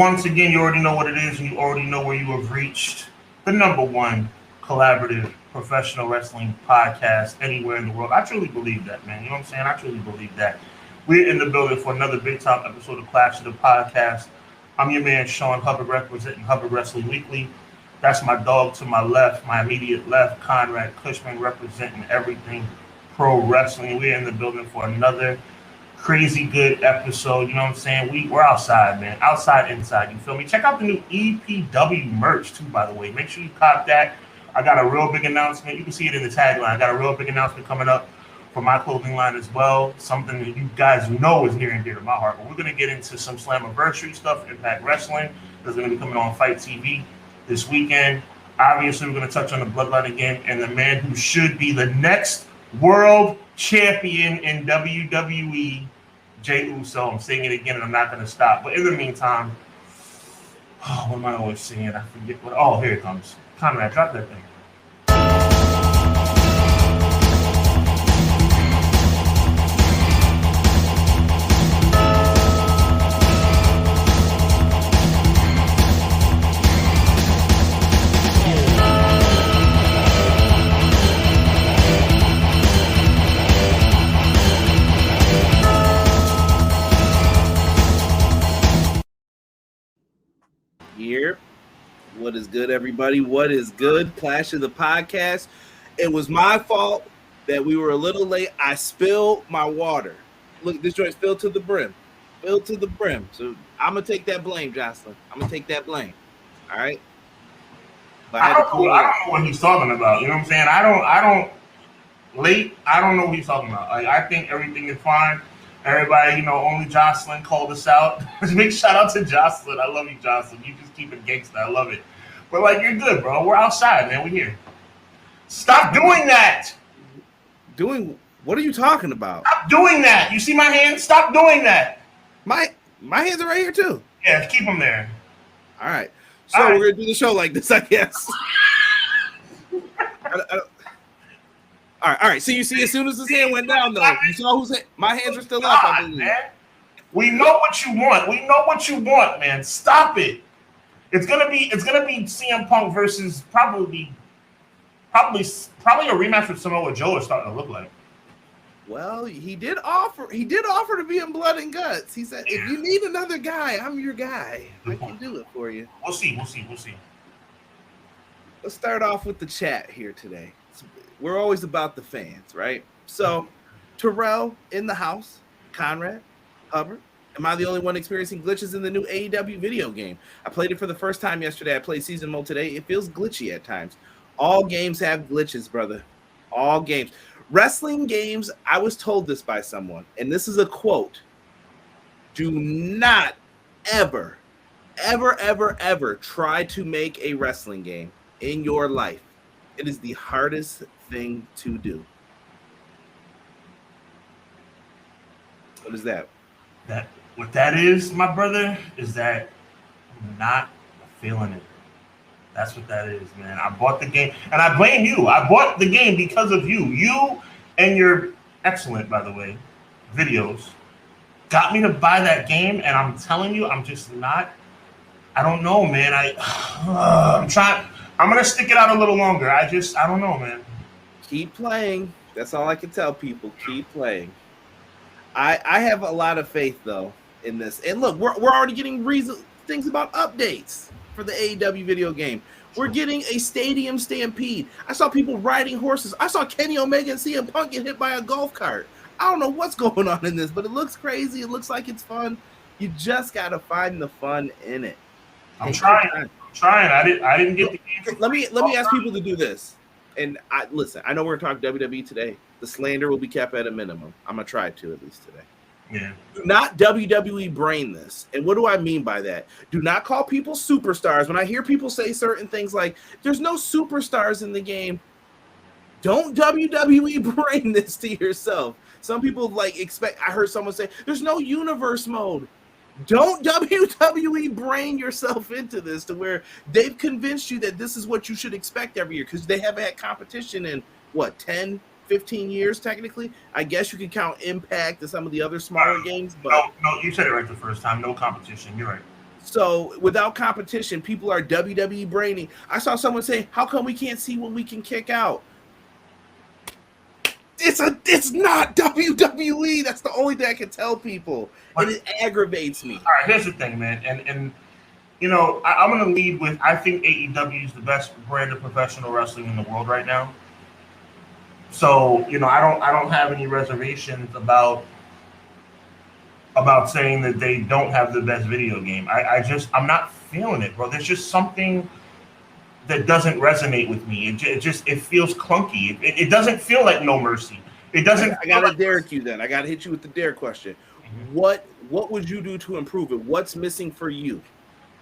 Once again, you already know what it is, and you already know where you have reached the number one collaborative professional wrestling podcast anywhere in the world. I truly believe that, man. You know what I'm saying? I truly believe that. We're in the building for another big top episode of Clash of the Podcast. I'm your man, Sean Hubbard, representing Hubbard Wrestling Weekly. That's my dog to my left, my immediate left, Conrad Cushman, representing everything pro wrestling. We're in the building for another crazy good episode. You know what I'm saying? We're outside, man. Outside, inside. You feel me? Check out the new EPW merch, too, by the way. Make sure you cop that. I got a real big announcement. You can see it in the tagline. I got a real big announcement coming up for my clothing line as well. Something that you guys know is near and dear to my heart. But we're going to get into some Slammiversary stuff, Impact Wrestling. That's going to be coming on Fight TV this weekend. Obviously, we're going to touch on the Bloodline again and the man who should be the next world champion in WWE, Jey Uso. I'm saying it again, and I'm not going to stop. But in the meantime, what am I always saying? I forget what. Oh, here it comes. Conrad, drop that thing. Here. What is good, everybody? What is good? Clash of the Podcast. It was my fault that we were a little late. I spilled my water. Look, this joint filled to the brim. Filled to the brim. So I'm going to take that blame, Jocelyn. I'm going to take that blame. All right? But I don't know what he's talking about. You know what I'm saying? I don't know what he's talking about. Like, I think everything is fine. Everybody, only Jocelyn called us out. Big shout out to Jocelyn. I love you, Jocelyn. You just keep it gangsta. I love it. But, you're good, bro. We're outside, man. We're here. Stop doing that. What are you talking about? Stop doing that. You see my hands? Stop doing that. My hands are right here, too. Yeah, keep them there. All right. So we're going to do the show like this, I guess. All right. So you see, as soon as his hand went down, though, you saw whose hand? My hands are still up, I believe. Man. We know what you want. We know what you want, man. Stop it. It's gonna be CM Punk versus probably a rematch with Samoa Joe is starting to look like. Well, he did offer to be in Blood and Guts. He said, if you need another guy, I'm your guy. I can do it for you. We'll see. Let's start off with the chat here today. We're always about the fans, right? So, Terrell in the house, Conrad, Hubbard. Am I the only one experiencing glitches in the new AEW video game? I played it for the first time yesterday. I played season mode today. It feels glitchy at times. All games have glitches, brother. All games. Wrestling games, I was told this by someone, and this is a quote. Do not ever try to make a wrestling game in your life. It is the hardest thing to do. What is that? What that is, my brother, is that I'm not feeling it. That's what that is, man. I bought the game, and I blame you. I bought the game because of you. You and your excellent, by the way, videos got me to buy that game, and I'm telling you, I'm just not. I don't know, man. I'm trying. I'm gonna stick it out a little longer. I don't know, man. Keep playing. That's all I can tell people. Keep playing. I have a lot of faith though in this. And look, we're already getting things about updates for the AEW video game. We're getting a stadium stampede. I saw people riding horses. I saw Kenny Omega and CM Punk get hit by a golf cart. I don't know what's going on in this, but it looks crazy. It looks like it's fun. You just gotta find the fun in it. I'm trying. I didn't get the game. Let me ask people to do this. And listen, I know we're talking WWE today. The slander will be kept at a minimum. I'm gonna try to at least today. Yeah. Do not WWE brain this. And what do I mean by that? Do not call people superstars. When I hear people say certain things like, there's no superstars in the game, don't WWE brain this to yourself. Some people expect, I heard someone say, there's no universe mode. Don't WWE brain yourself into this to where they've convinced you that this is what you should expect every year because they haven't had competition in, 10, 15 years technically. I guess you can count Impact and some of the other smaller games. But no, you said it right the first time. No competition. You're right. So without competition, people are WWE braining. I saw someone say, "How come we can't see what we can kick out?" It's not WWE. That's the only thing I can tell people, and it aggravates me. All right, here's the thing, man, and you know, I'm going to lead with I think AEW is the best brand of professional wrestling in the world right now. So you know, I don't have any reservations about saying that they don't have the best video game. I'm not feeling it, bro. There's just something that doesn't resonate with me. It feels clunky. It doesn't feel like No Mercy. It doesn't. I got to Derek you then. I got to hit you with the dare question. Mm-hmm. What would you do to improve it? What's missing for you?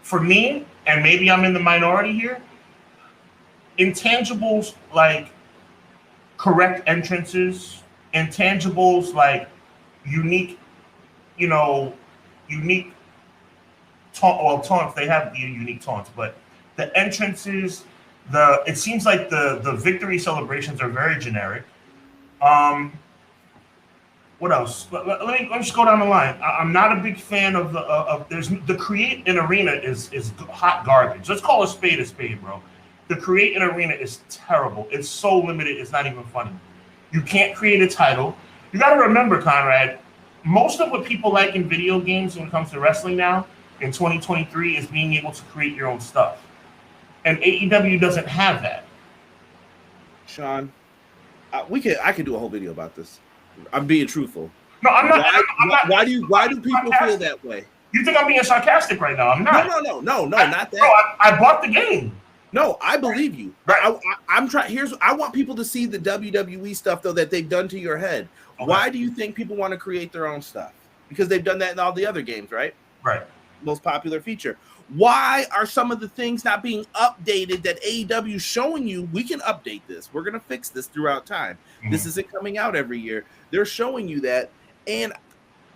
For me, and maybe I'm in the minority here, intangibles like correct entrances, intangibles like unique taunts. They have the unique taunts, but the entrances, it seems like the victory celebrations are very generic. What else? Let me just go down the line. I'm not a big fan of the create an arena is hot garbage. Let's call a spade, bro. The create an arena is terrible. It's so limited. It's not even funny. You can't create a title. You got to remember, Conrad, most of what people like in video games when it comes to wrestling now in 2023 is being able to create your own stuff. And AEW doesn't have that. Sean, I could do a whole video about this. I'm being truthful. No, I'm not. Why do people feel that way? You think I'm being sarcastic right now? I'm not. No, not that. No, I bought the game. No, I believe you. Right. I'm trying. I want people to see the WWE stuff though that they've done to your head. Okay. Why do you think people want to create their own stuff? Because they've done that in all the other games, right? Right. Most popular feature. Why are some of the things not being updated that AEW is showing you? We can update this. We're going to fix this throughout time. Mm-hmm. This isn't coming out every year. They're showing you that. And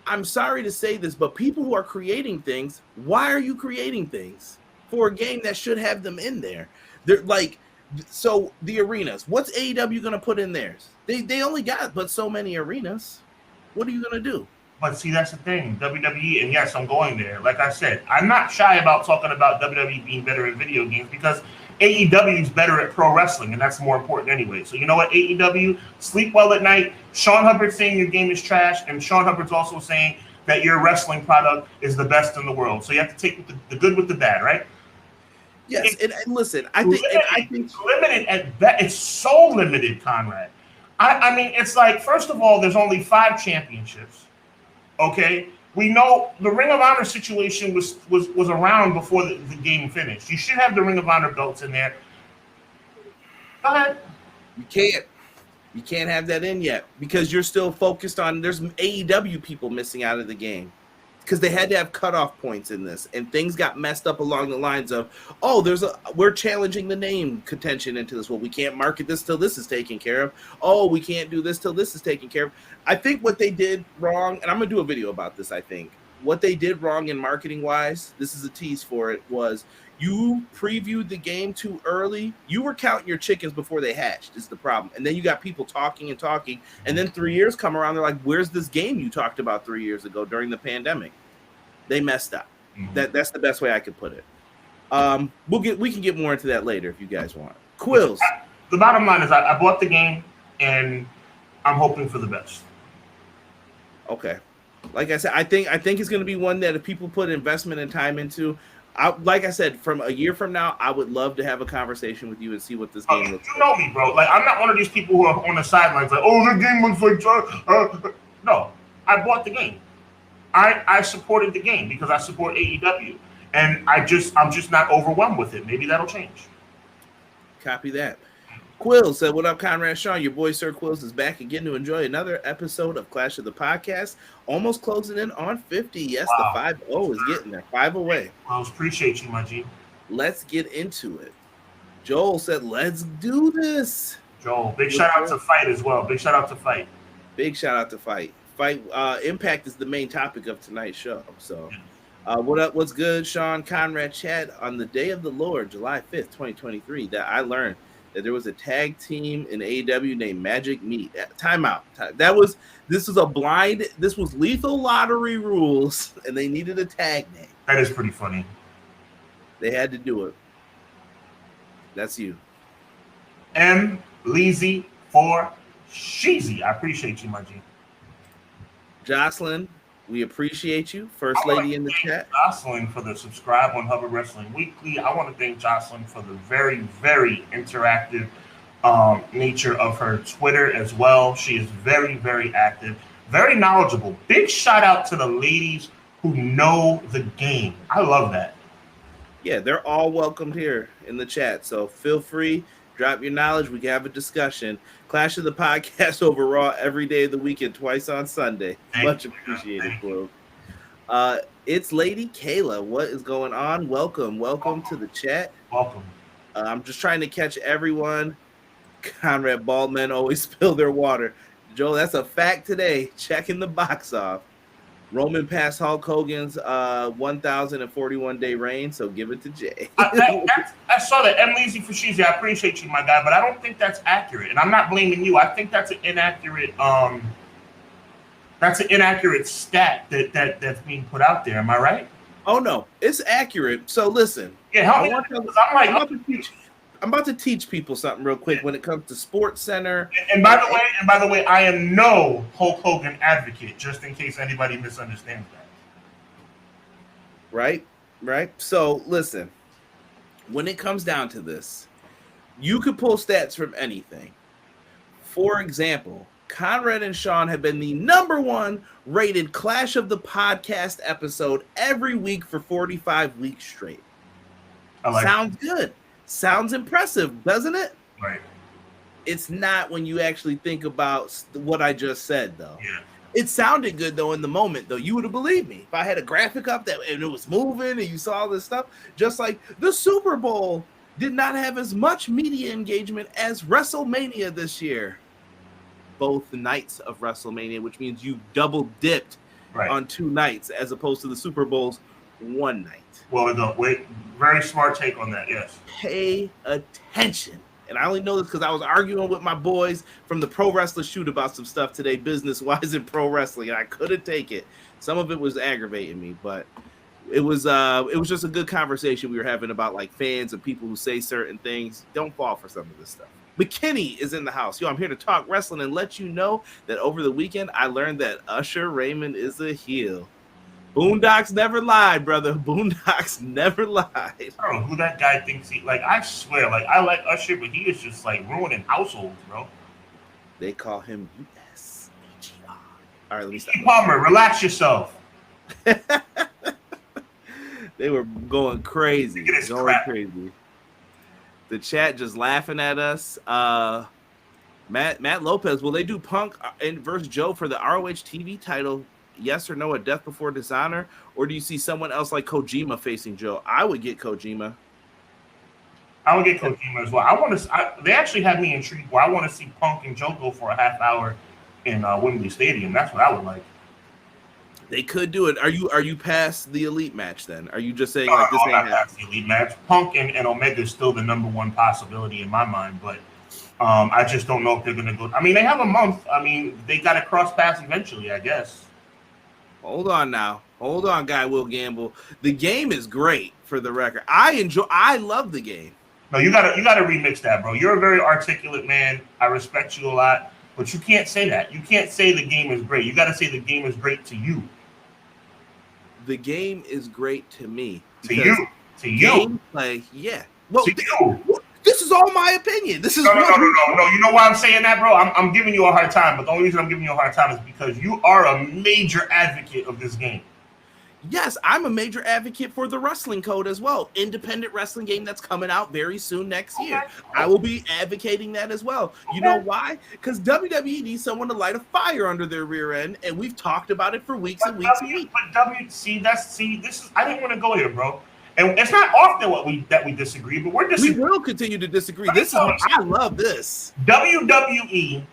I'm sorry to say this, but people who are creating things, why are you creating things for a game that should have them in there? They're like, so the arenas, what's AEW going to put in theirs? They only got but so many arenas. What are you going to do? But see, that's the thing, WWE, and yes, I'm going there. Like I said, I'm not shy about talking about WWE being better in video games because AEW is better at pro wrestling, and that's more important anyway. So you know what, AEW, sleep well at night. Sean Hubbard saying your game is trash, and Sean Hubbard's also saying that your wrestling product is the best in the world. So you have to take the good with the bad, right? Yes, and listen, I think it's limited at best. It's so limited, Conrad. I mean, it's like, first of all, there's only 5 championships. Okay, we know the Ring of Honor situation was around before the game finished. You should have the Ring of Honor belts in there. Go ahead. You can't have that in yet because you're still focused on. There's AEW people missing out of the game because they had to have cutoff points in this, and things got messed up along the lines of, we're challenging the name contention into this. Well, we can't market this till this is taken care of. Oh, we can't do this till this is taken care of. I think what they did wrong, and I'm going to do a video about this, I think. What they did wrong in marketing-wise, this is a tease for it, was you previewed the game too early. You were counting your chickens before they hatched is the problem. And then you got people talking, and then 3 years come around, they're like, where's this game you talked about 3 years ago during the pandemic? They messed up. Mm-hmm. That's the best way I could put it. We can get more into that later if you guys want. Quills. The bottom line is I bought the game, and I'm hoping for the best. Okay. Like I said, I think it's going to be one that if people put investment and time into, like I said, from a year from now, I would love to have a conversation with you and see what this game looks like. You know me, bro. Like, I'm not one of these people who are on the sidelines like, oh, the game looks like no, I bought the game. I supported the game because I support AEW, and I'm just not overwhelmed with it. Maybe that'll change. Copy that. Quills said, what up, Conrad Sean? Your boy, Sir Quills, is back again to enjoy another episode of Clash of the Podcast. Almost closing in on 50. Yes, wow. The 5-0 is getting there. 5 away. Quills, appreciate you, my G. Let's get into it. Joel said, let's do this. Joel, big shout out to Fight as well. Big shout out to Fight. Big shout out to Fight. Fight Impact is the main topic of tonight's show. So, what up? What's good, Sean, Conrad, Chad? On the day of the Lord, July 5th, 2023, that I learned that there was a tag team in AEW named Magic Meat. Timeout. This was Lethal Lottery rules, and they needed a tag name. That is pretty funny. They had to do it. That's you. M. Leezy for Sheezy. I appreciate you, my G. Jocelyn, we appreciate you. First lady in the chat. Jocelyn for the subscribe on Hubbard Wrestling Weekly. I want to thank Jocelyn for the very, very interactive nature of her Twitter as well. She is very, very active, very knowledgeable. Big shout out to the ladies who know the game. I love that. Yeah, they're all welcomed here in the chat. So feel free, drop your knowledge. We can have a discussion. Clash of the Podcast over Raw every day of the week and twice on Sunday. Much appreciated, bro. It's Lady Kayla. What is going on? Welcome to the chat. Welcome. I'm just trying to catch everyone. Conrad Baldmen always spill their water. Joe, that's a fact today. Checking the box off. Roman passed Hulk Hogan's 1,041-day reign, so give it to Jay. I saw that. M. Leezy for Sheezy. I appreciate you, my guy, but I don't think that's accurate. And I'm not blaming you. I think that's an inaccurate stat that's being put out there. Am I right? Oh no, it's accurate. So listen. Yeah, help me. I'm about to teach people something real quick when it comes to Sports Center. And by the way, I am no Hulk Hogan advocate, just in case anybody misunderstands that. Right. So listen, when it comes down to this, you could pull stats from anything. For example, Conrad and Sean have been the #1 rated Clash of the Podcast episode every week for 45 weeks straight. Sounds good. Sounds impressive, doesn't it? Right. It's not when you actually think about what I just said, though. Yeah. It sounded good, though, in the moment, though. You would have believed me. If I had a graphic up and it was moving and you saw all this stuff, just like the Super Bowl did not have as much media engagement as WrestleMania this year. Both nights of WrestleMania, which means you double dipped on 2 nights as opposed to the Super Bowl's 1 night. Well, wait, very smart take on that, yes. Pay attention. And I only know this because I was arguing with my boys from the Pro Wrestler Shoot about some stuff today, business-wise in pro wrestling, and I couldn't take it. Some of it was aggravating me, but it was just a good conversation we were having about like fans and people who say certain things. Don't fall for some of this stuff. McKinney is in the house. Yo, I'm here to talk wrestling and let you know that over the weekend I learned that Usher Raymond is a heel. Boondocks never lied, brother. Boondocks never lied. I don't know who that guy thinks he like. I swear, like I like Usher, but he is just like ruining households, bro. They call him USHR. All right, let me stop. Palmer, relax yourself. They were going crazy. Crazy. The chat just laughing at us. Matt Lopez, will they do Punk versus Joe for the ROH TV title? Yes or no, a Death Before Dishonor? Or do you see someone else like Kojima facing Joe? I would get Kojima. I would get Kojima as well. They actually had me intrigued where I want to see Punk and Joe go for a half hour in Wembley Stadium. That's what I would like. They could do it. Are you past the Elite match then? Are you just saying like this ain't happening? The Elite match. Punk and Omega is still the #1 possibility in my mind, but I just don't know if they're going to go. I mean, they have a month. I mean, they got to cross paths eventually, I guess. Hold on now. Hold on, Guy Will Gamble. The game is great, for the record. I love the game. No, you gotta remix that, bro. You're a very articulate man. I respect you a lot, but you can't say that. You can't say the game is great. You gotta say the game is great to you. The game is great to me. To you. Gameplay, yeah. Well, to you. This is all my opinion. This is no. You know why I'm saying that, bro? I'm giving you a hard time, but the only reason I'm giving you a hard time is because you are a major advocate of this game. Yes, I'm a major advocate for the Wrestling Code as well. Independent wrestling game that's coming out very soon next year. I will be advocating that as well. You know why? Because WWE needs someone to light a fire under their rear end, and we've talked about it for weeks and weeks and weeks. But this is I didn't want to go here, bro. And it's not often that we disagree, but we're disagreeing. We will continue to disagree. I love this. WWE.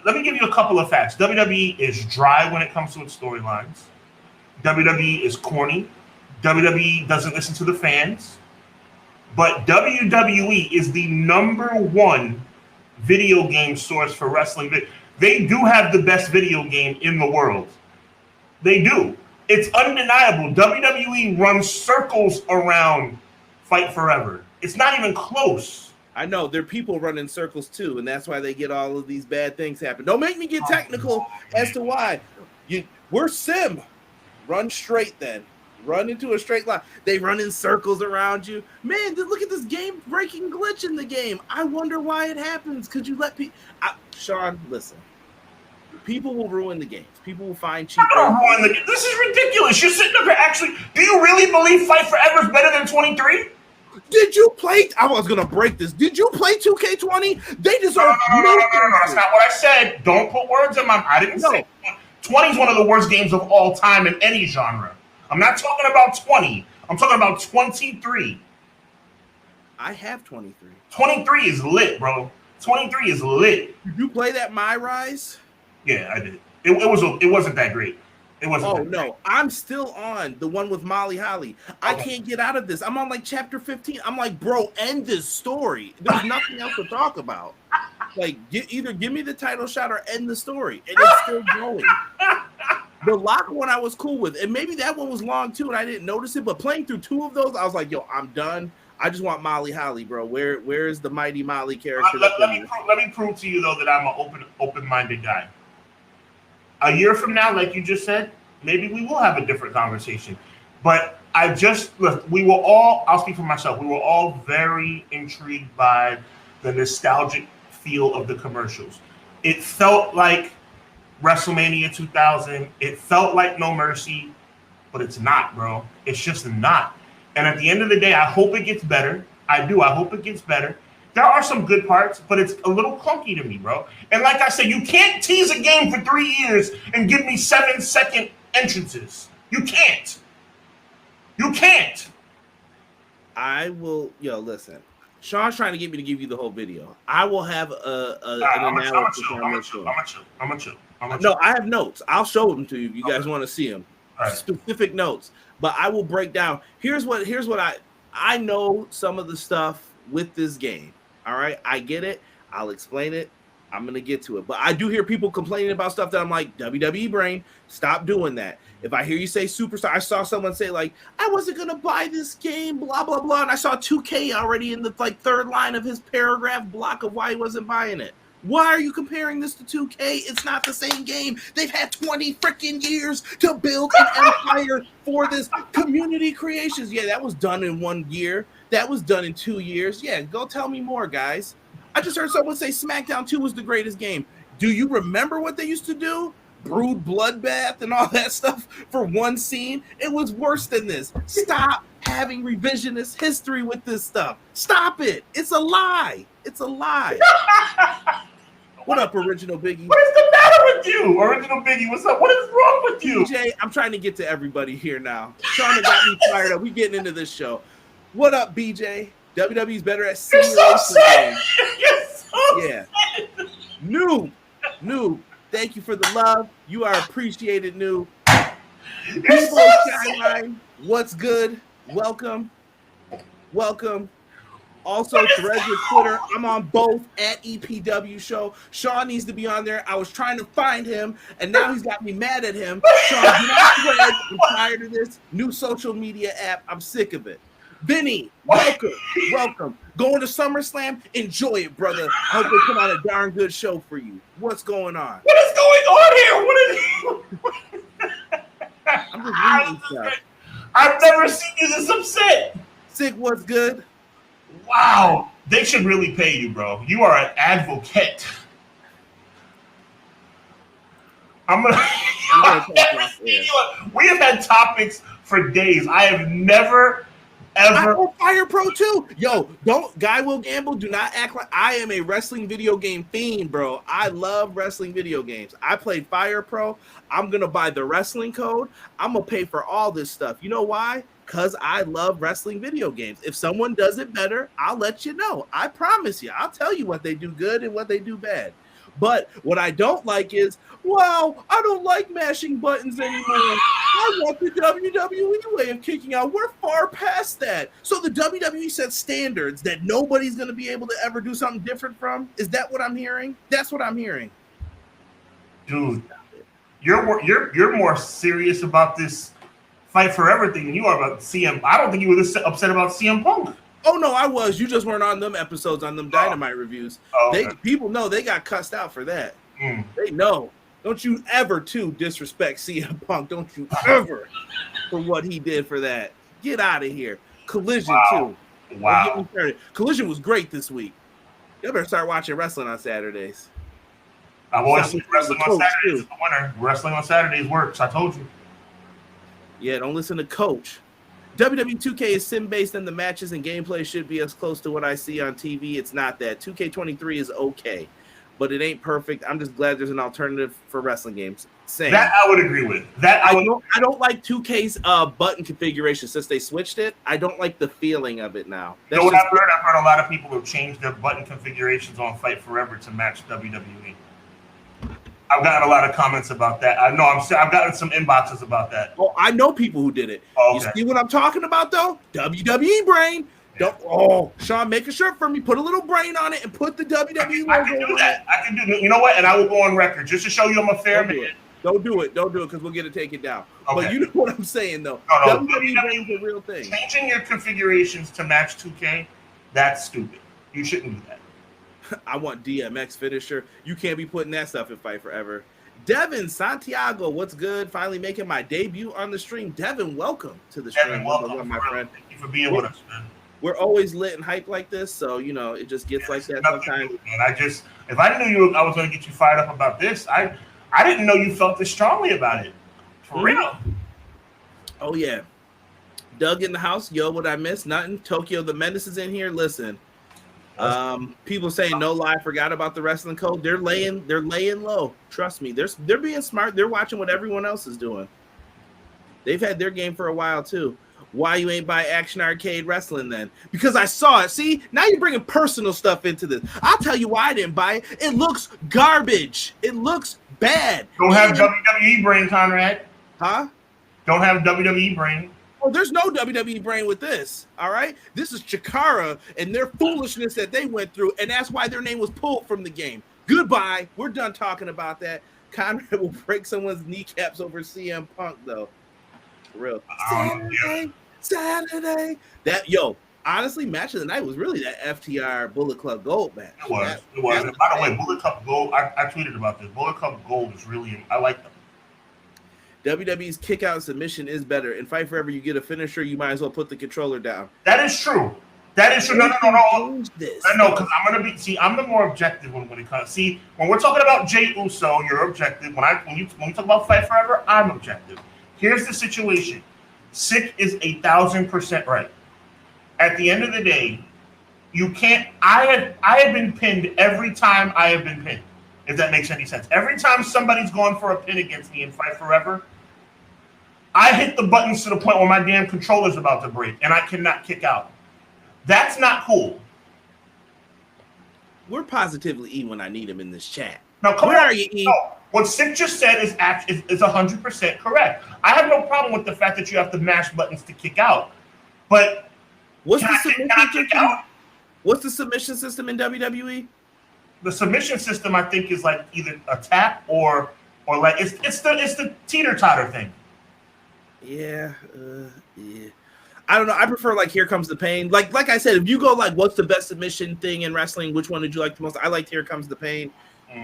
Let me give you a couple of facts. WWE is dry when it comes to its storylines. WWE is corny. WWE doesn't listen to the fans. But WWE is the #1 video game source for wrestling. They do have the best video game in the world. They do. It's undeniable. WWE runs circles around Fight Forever. It's not even close. I know there are people running circles too, and that's why they get all of these bad things happen. Don't make me get technical as to why. We're sim. Run straight then. Run into a straight line. They run in circles around you. Man, look at this game-breaking glitch in the game. I wonder why it happens. Could you let people... Sean, listen. People will ruin the games. People will find cheap... This is ridiculous. You're sitting up here actually... Do you really believe Fight Forever is better than 23? Did you play... I was going to break this. Did you play 2K20? They deserve... No. That's not what I said. Don't put words in my... I didn't say... 20 is one of the worst games of all time in any genre. I'm not talking about 20. I'm talking about 23. I have 23. 23 is lit, bro. 23 is lit. Did you play that My Rise? Yeah, I did. It wasn't that great. It wasn't. Oh no, I'm still on the one with Molly Holly. I can't get out of this. I'm on like chapter 15. I'm like, bro, end this story. There's nothing else to talk about. Like, either give me the title shot or end the story, and it's still going. The lock one I was cool with, and maybe that one was long too, and I didn't notice it. But playing through two of those, I was like, "Yo, I'm done. I just want Molly Holly, bro. Where is the mighty Molly character?" Let me prove to you though that I'm an open-minded guy. A year from now, like you just said, maybe we will have a different conversation. But we were all. I'll speak for myself. We were all very intrigued by the nostalgic feel of the commercials. It felt like WrestleMania 2000. It felt like No Mercy, but it's not, bro. It's just not. And at the end of the day, I hope it gets better. I do. I hope it gets better. There are some good parts, but it's a little clunky to me, bro. And like I said, you can't tease a game for 3 years and give me 7-second entrances. You can't. You can't. I will. Yo, listen. Sean's trying to get me to give you the whole video. I will have an analysis on this show. I'm gonna chill. No, I have notes. I'll show them to you if you guys want to see them. Right. Specific notes. But I will break down. Here's what I know some of the stuff with this game. All right. I get it. I'll explain it. I'm going to get to it. But I do hear people complaining about stuff that I'm like, WWE brain, stop doing that. If I hear you say superstar, I saw someone say like, I wasn't going to buy this game, blah, blah, blah. And I saw 2K already in the third line of his paragraph block of why he wasn't buying it. Why are you comparing this to 2K? It's not the same game. They've had 20 freaking years to build an empire for this community creations. Yeah, that was done in 1 year. That was done in 2 years. Yeah, go tell me more, guys. I just heard someone say SmackDown 2 was the greatest game. Do you remember what they used to do? Brood bloodbath and all that stuff for one scene? It was worse than this. Stop having revisionist history with this stuff. Stop it. It's a lie. It's a lie. What up, Original Biggie? What is the matter with you? Original Biggie, what's up? What is wrong with you? BJ, I'm trying to get to everybody here now. Shauna got me fired up. We getting into this show. What up, BJ? WWE's better at simulation games. You're so yeah. Noob. Thank you for the love. You are appreciated, Noob. People Skyline, what's good? Welcome. Also, Threads with Twitter. I'm on both at EPW Show. Sean needs to be on there. I was trying to find him, and now he's got me mad at him. Sean, do not Threads. I'm tired of this new social media app. I'm sick of it. Vinny, welcome. Going to SummerSlam? Enjoy it, brother. Hope they put on a darn good show for you. What's going on? What is going on here? I'm just reading stuff. I've never seen you this upset. Sig, what's good? Wow. They should really pay you, bro. You are an advocate. We have had topics for days. I have never ever. I Fire Pro too. Yo, Guy Will Gamble, do not act like I am a wrestling video game fiend, bro. I love wrestling video games. I played Fire Pro. I'm gonna buy the wrestling code. I'm gonna pay for all this stuff. You know why? Because I love wrestling video games. If someone does it better, I'll let you know. I promise you. I'll tell you what they do good and what they do bad. But what I don't like is, wow, I don't like mashing buttons anymore. I want the WWE way of kicking out. We're far past that. So the WWE set standards that nobody's going to be able to ever do something different from. Is that what I'm hearing? That's what I'm hearing. Dude, you're more serious about this Fight Forever thing than you are about CM. I don't think you were this upset about CM Punk. Oh no, I was. You just weren't on them episodes on them Dynamite reviews. Okay. People know they got cussed out for that. Mm. They know. Don't you ever disrespect CM Punk. Don't you ever for what he did for that. Get out of here. Collision too. Wow. Collision was great this week. You better start watching wrestling on Saturdays. I've always said wrestling on Saturdays is the winner. Wrestling on Saturdays works. I told you. Yeah, don't listen to Coach. WWE 2K is sim-based and the matches and gameplay should be as close to what I see on TV. It's not that. 2K23 is okay, but it ain't perfect. I'm just glad there's an alternative for wrestling games. Same. That I would agree with. I don't like 2K's button configuration since they switched it. I don't like the feeling of it now. You know what I've heard? I've heard a lot of people have changed their button configurations on Fight Forever to match WWE. I've gotten a lot of comments about that. I know I've gotten some inboxes about that. Oh, I know people who did it. Oh, okay. You see what I'm talking about, though? WWE brain. Yeah. Sean, make a shirt for me. Put a little brain on it and put the WWE logo I can do that. I can do. You know what? And I will go on record just to show you I'm a fair man. Don't do it because we'll get it taken down. Okay. But you know what I'm saying, though. No, WWE brain's a real thing. Changing your configurations to match 2K, that's stupid. You shouldn't do that. I want DMX finisher. You can't be putting that stuff in Fight Forever. Devin Santiago, what's good? Finally making my debut on the stream. Devin, welcome to the stream. Welcome, my friend. Thank you for being with us, man. We're always lit and hype like this, so it just gets like that sometimes. And if I knew I was going to get you fired up about this, I didn't know you felt this strongly about it. For real. Oh yeah. Doug in the house. Yo, what I miss? Nothing. Tokyo the Menace is in here. Listen. People saying no lie, forgot about the wrestling code. They're laying low. Trust me. They're being smart. They're watching what everyone else is doing. They've had their game for a while too. Why you ain't buy Action Arcade Wrestling then? Because I saw it. See, now you're bringing personal stuff into this. I'll tell you why I didn't buy it. It looks garbage. It looks bad. Don't have WWE brain, Conrad. Huh? Don't have WWE brain. Oh, there's no WWE brain with this. All right, this is Chikara and their foolishness that they went through, and that's why their name was pulled from the game. Goodbye. We're done talking about that. Conrad will break someone's kneecaps over CM Punk, though. For real. Saturday. Honestly, match of the night was really that FTR Bullet Club Gold match. It was. And by the way, Bullet Club Gold. I tweeted about this. Bullet Club Gold is really. I like them. WWE's kick out submission is better. In Fight Forever, you get a finisher, you might as well put the controller down. That is true. No. No, because I'm the more objective when it comes. See, when we're talking about Jey Uso, you're objective. When you talk about Fight Forever, I'm objective. Here's the situation. Sick is 1,000% right. At the end of the day, you can't. I have been pinned every time I have been pinned. If that makes any sense. Every time somebody's going for a pin against me in Fight Forever, I hit the buttons to the point where my damn controller's about to break and I cannot kick out. That's not cool. We're positively E when I need him in this chat. Now, where are you, E? No, what Sick just said is 100% correct. I have no problem with the fact that you have to mash buttons to kick out. But what's the submission system in WWE? The submission system, I think, is like either a tap or like it's the teeter-totter thing. Yeah. I don't know. I prefer like Here Comes the Pain. Like I said, if you go like what's the best submission thing in wrestling, which one did you like the most? I liked Here Comes the Pain,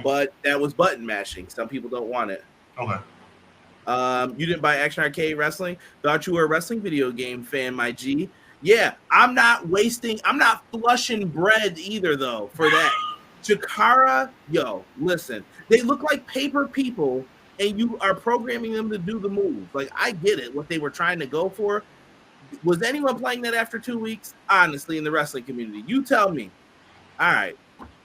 but that was button mashing. Some people don't want it. Okay. You didn't buy Action Arcade Wrestling? Thought you were a wrestling video game fan, my G. Yeah, I'm not flushing bread either though for that. Chikara, listen, they look like paper people and you are programming them to do the moves. Like, I get it, what they were trying to go for. Was anyone playing that after 2 weeks? Honestly, in the wrestling community, you tell me. All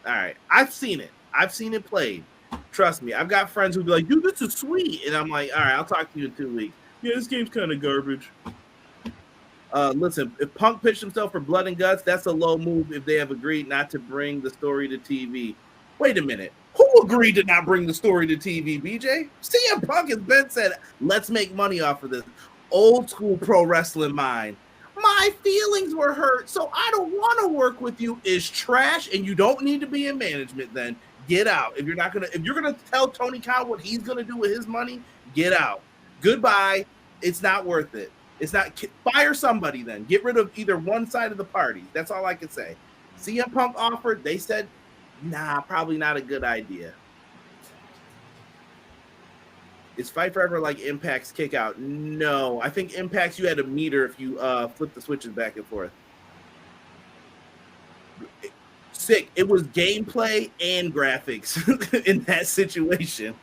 right. I've seen it played. Trust me. I've got friends who be like, dude, this is sweet. And I'm like, all right, I'll talk to you in 2 weeks. Yeah, this game's kind of garbage. Listen, if Punk pitched himself for blood and guts, that's a low move if they have agreed not to bring the story to TV. Wait a minute. Who agreed to not bring the story to TV, BJ? CM Punk has been said, let's make money off of this. Old school pro wrestling mind. My feelings were hurt, so I don't want to work with you is trash, and you don't need to be in management then. Get out. If you're gonna tell Tony Khan what he's gonna do with his money, get out. Goodbye. It's not worth it. It's not. Fire somebody then. Get rid of either one side of the party. That's all I can say. CM Punk offered. They said, nah, probably not a good idea. Is Fight Forever like Impact's kick out? No. I think Impact's you had a meter if you flip the switches back and forth. Sick. It was gameplay and graphics in that situation.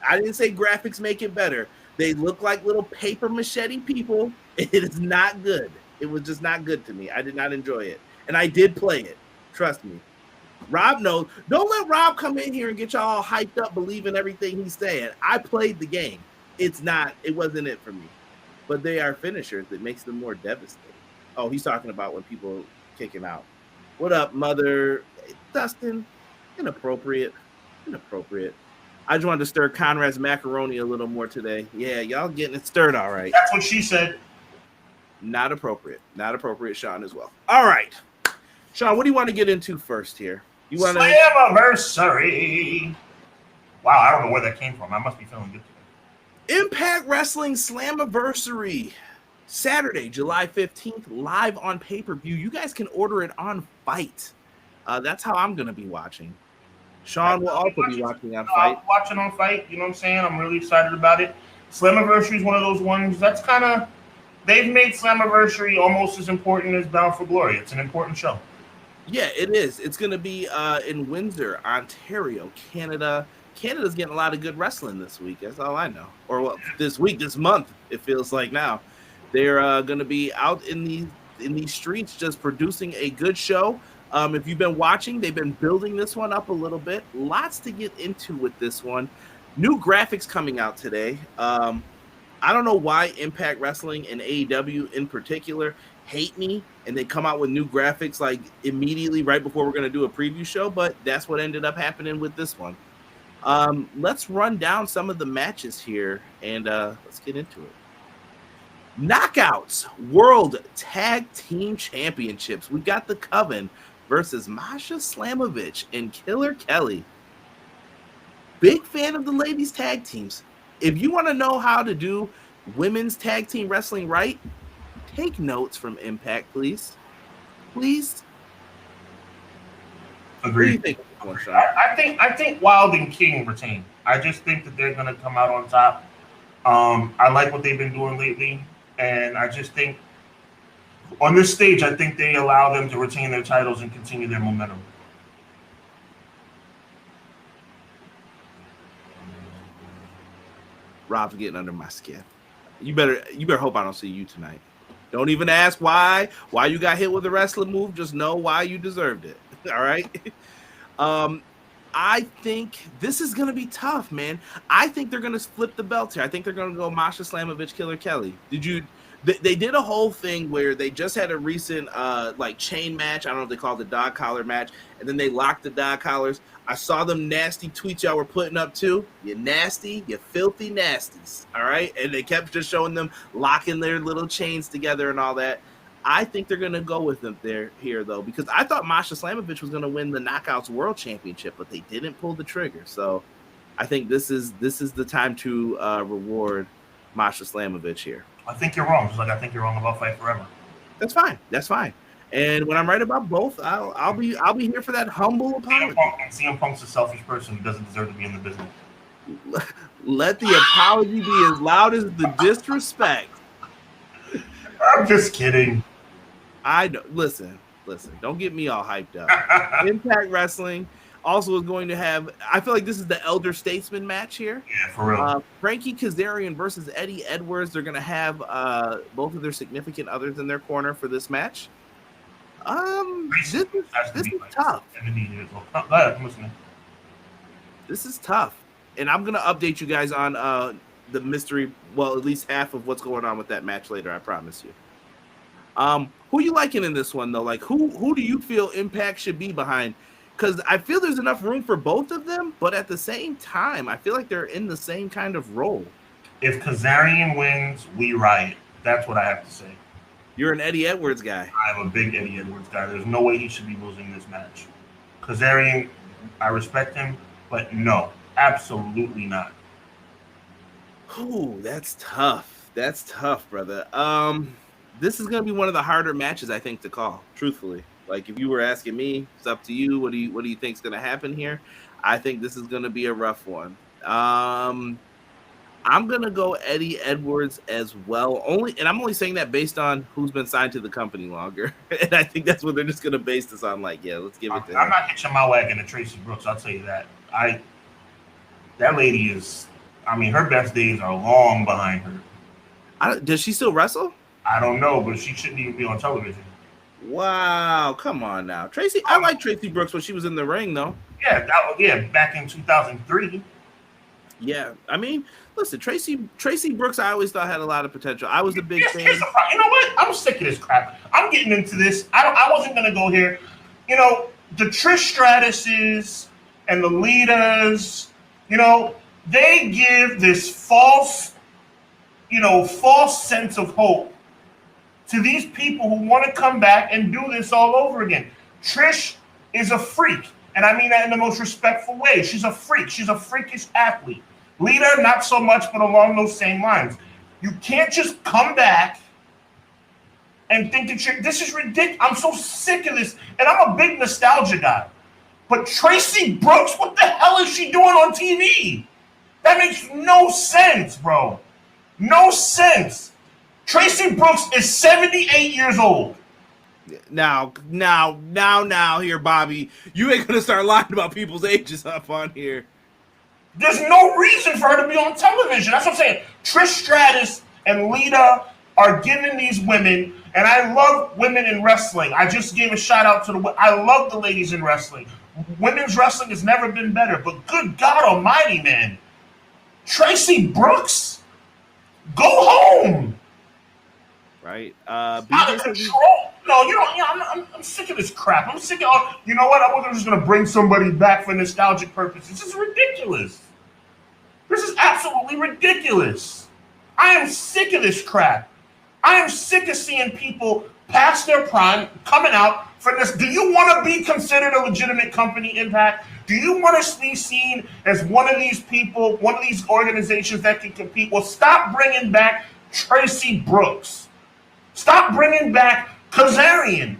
I didn't say graphics make it better. They look like little paper machete people. It is not good. It was just not good to me. I did not enjoy it. And I did play it. Trust me. Rob knows. Don't let Rob come in here and get y'all all hyped up believing everything he's saying. I played the game. It wasn't it for me. But they are finishers that makes them more devastating. Oh, he's talking about when people kick him out. What up, mother? Dustin? Inappropriate. I just wanted to stir Conrad's macaroni a little more today. Yeah, y'all getting it stirred all right. That's what she said. Not appropriate, Sean, as well. All right. Sean, what do you want to get into first here? You want Slammiversary. Wow, I don't know where that came from. I must be feeling good today. Impact Wrestling Slammiversary. Saturday, July 15th, live on pay-per-view. You guys can order it on Fight. That's how I'm going to be watching. Sean will also be watching on Fight. Watching on Fight, you know what I'm saying? I'm really excited about it. Slammiversary is one of those ones that's kind of, they've made Slammiversary almost as important as Bound for Glory. It's an important show. Yeah, it is. It's going to be in Windsor, Ontario, Canada. Canada's getting a lot of good wrestling this week. That's all I know. Or well, this month, it feels like now. They're going to be out in these streets just producing a good show. If you've been watching, they've been building this one up a little bit. Lots to get into with this one. New graphics coming out today. I don't know why Impact Wrestling and AEW in particular hate me, and they come out with new graphics like immediately right before we're going to do a preview show, but that's what ended up happening with this one. Let's run down some of the matches here, and let's get into it. Knockouts World Tag Team Championships. We got the Coven versus Masha Slamovich and Killer Kelly. Big fan of the ladies tag teams. If you want to know how to do women's tag team wrestling right, take notes from Impact, please. Please. Agreed. I think Wild and King retain. I just think that they're going to come out on top. I like what they've been doing lately, and I just think on this stage, I think they allow them to retain their titles and continue their momentum. Rob's getting under my skin. You better hope I don't see you tonight. Don't even ask why you got hit with a wrestling move. Just know why you deserved it. All right. I think this is gonna be tough, man. I think they're gonna flip the belts here. I think they're gonna go Masha Slamovich, Killer Kelly. They did a whole thing where they just had a recent like chain match. I don't know if they call it the dog collar match, and then they locked the dog collars. I saw them nasty tweets y'all were putting up too. You nasty, you filthy nasties. All right, and they kept just showing them locking their little chains together and all that. I think they're gonna go with them here though, because I thought Masha Slamovich was gonna win the Knockouts World Championship, but they didn't pull the trigger. So I think this is the time to reward Masha Slamovich here. I think you're wrong, just like I think you're wrong about Fight Forever. That's fine. And when I'm right about both, I'll be here for that humble apology. CM Punk's a selfish person who doesn't deserve to be in the business. Let the apology be as loud as the disrespect. I'm just kidding. I know. Listen. Don't get me all hyped up. Impact Wrestling also is going to have. I feel like this is the elder statesman match here. Yeah, for real. Frankie Kazarian versus Eddie Edwards. They're going to have both of their significant others in their corner for this match. This is tough. I'm listening. This is tough, and I'm going to update you guys on the mystery. Well, at least half of what's going on with that match later. I promise you. Who you liking in this one though? Like who do you feel Impact should be behind? Because I feel there's enough room for both of them, but at the same time, I feel like they're in the same kind of role. If Kazarian wins, we riot. That's what I have to say. You're an Eddie Edwards guy. I'm a big Eddie Edwards guy. There's no way he should be losing this match. Kazarian, I respect him, but no, absolutely not. Ooh, that's tough. That's tough, brother. This is gonna be one of the harder matches I think to call. Truthfully, like if you were asking me, it's up to you. What do you think is gonna happen here? I think this is gonna be a rough one. I'm gonna go Eddie Edwards as well. And I'm only saying that based on who's been signed to the company longer, and I think that's what they're just gonna base this on. Like, yeah, let's give it to him. I'm not hitching my wagon to Tracy Brooks. I'll tell you that. That lady is. I mean, her best days are long behind her. Does she still wrestle? I don't know, but she shouldn't even be on television. Wow, come on now, Tracy. I like Tracy Brooks when she was in the ring, though. Yeah, back in 2003. Yeah, I mean, listen, Tracy Brooks, I always thought had a lot of potential. I was a big fan. You know what? I'm sick of this crap. I'm getting into this. I wasn't gonna go here. You know, the Trish Stratuses and the Litas. You know, they give this false sense of hope to these people who want to come back and do this all over again. Trish is a freak, and I mean that in the most respectful way. She's a freak. She's a freakish athlete. Lita, not so much, but along those same lines. You can't just come back and think that this is ridiculous. I'm so sick of this, and I'm a big nostalgia guy. But Tracy Brooks, what the hell is she doing on TV? That makes no sense, bro. No sense. Tracy Brooks is 78 years old. Now, here, Bobby. You ain't gonna start lying about people's ages up on here. There's no reason for her to be on television. That's what I'm saying. Trish Stratus and Lita are giving these women, and I love women in wrestling. I just gave a shout out to I love the ladies in wrestling. Women's wrestling has never been better, but good God almighty, man. Tracy Brooks, go home. Right. Out of control. No, you don't. Yeah, I'm sick of this crap. I'm sick of. You know what? I'm just gonna bring somebody back for nostalgic purposes. This is ridiculous. This is absolutely ridiculous. I am sick of this crap. I am sick of seeing people past their prime coming out for this. Do you want to be considered a legitimate company, Impact? Do you want to be seen as one of these people, one of these organizations that can compete? Well, stop bringing back Tracy Brooks. Stop bringing back Kazarian.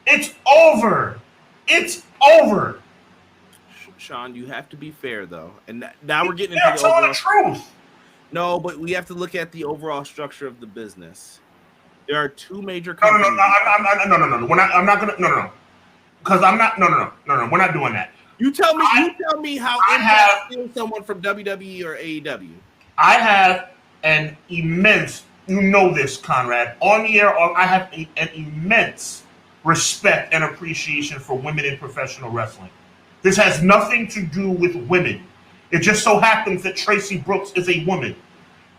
It's over. It's over. Sean, you have to be fair, though. And now we're getting into the overall... the truth. No, but we have to look at the overall structure of the business. There are two major companies. No. I'm not gonna. No. Because I'm not. No. We're not doing that. You tell me how Impact feels someone from WWE or AEW. I have an immense. You know this, Conrad. On the air, I have an immense respect and appreciation for women in professional wrestling. This has nothing to do with women. It just so happens that Tracy Brooks is a woman.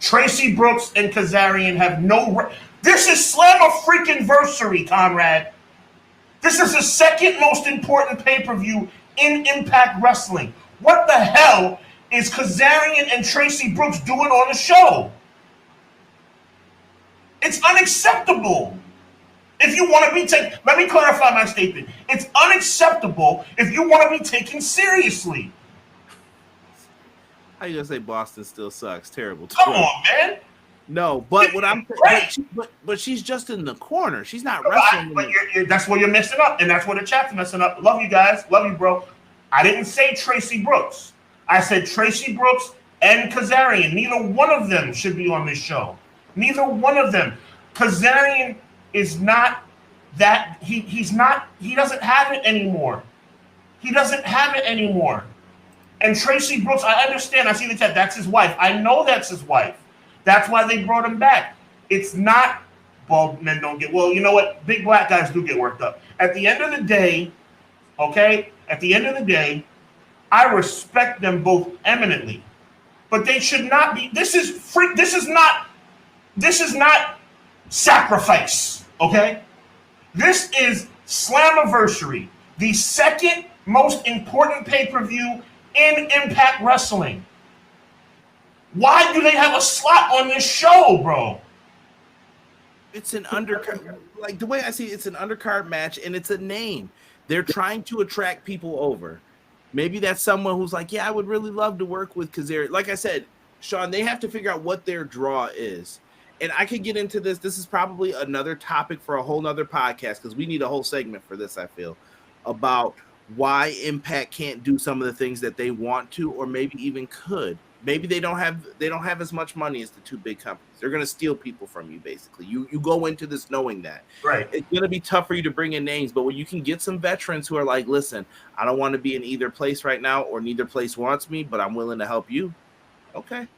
Tracy Brooks and Kazarian have no... This is Slammiversary, Conrad. This is the second most important pay-per-view in Impact Wrestling. What the hell is Kazarian and Tracy Brooks doing on the show? It's unacceptable. If you want to be taken... Let me clarify my statement. It's unacceptable if you want to be taken seriously. How you gonna say Boston still sucks? Terrible. Come on, man. No, but what I'm but she's just in the corner. She's not wrestling. But that's where you're messing up, and that's where the chat's messing up. Love you guys. Love you, bro. I didn't say Tracy Brooks. I said Tracy Brooks and Kazarian. Neither one of them should be on this show. Neither one of them. Kazarian is not that. He's not. He doesn't have it anymore. He doesn't have it anymore. And Tracy Brooks, I understand. I see the chat. That's his wife. I know that's his wife. That's why they brought him back. It's not bald men don't get... Well, you know what? Big black guys do get worked up. At the end of the day, okay? At the end of the day, I respect them both eminently. But they should not be... This is free. This is not sacrifice, okay? This is Slammiversary, the second most important pay-per-view in Impact Wrestling. Why do they have a slot on this show, bro? It's an undercard. Like the way I see it, it's an undercard match, and it's a name. They're trying to attract people over. Maybe that's someone who's like, yeah, I would really love to work with Kazarian. Like I said, Sean, they have to figure out what their draw is. and I could get into this. This is probably another topic for a whole nother podcast because we need a whole segment for this, I feel, about why Impact can't do some of the things that they want to, or maybe even could. Maybe they don't have as much money as the two big companies. They're going to steal people from you, basically. You go into this knowing that. Right. It's going to be tough for you to bring in names, but when you can get some veterans who are like, listen, I don't want to be in either place right now, or neither place wants me, but I'm willing to help you. Okay.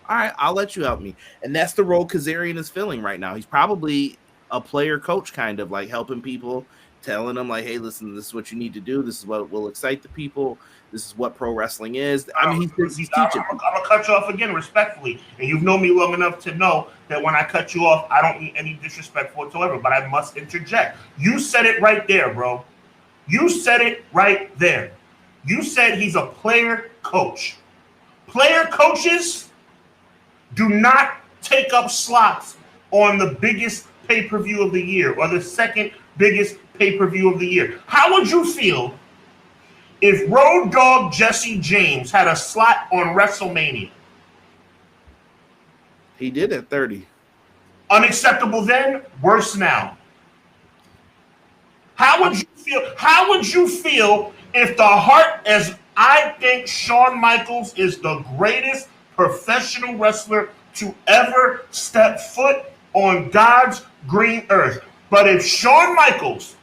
All right, I'll let you help me. And that's the role Kazarian is filling right now. He's probably a player coach, kind of like helping people, telling them like, hey, listen, this is what you need to do. This is what will excite the people. This is what pro wrestling is. I mean, he's teaching. I'm going to cut you off again respectfully. And you've known me long enough to know that when I cut you off, I don't mean any disrespect whatsoever, but I must interject. You said it right there, bro. You said it right there. You said he's a player coach. Player coaches do not take up slots on the biggest pay-per-view of the year or the second biggest pay-per-view of the year. How would you feel if Road Dogg Jesse James had a slot on WrestleMania? He did at 30. Unacceptable then, worse now. How would you feel if the Heart, as I think Shawn Michaels is the greatest professional wrestler to ever step foot on God's green earth. But if Shawn Michaels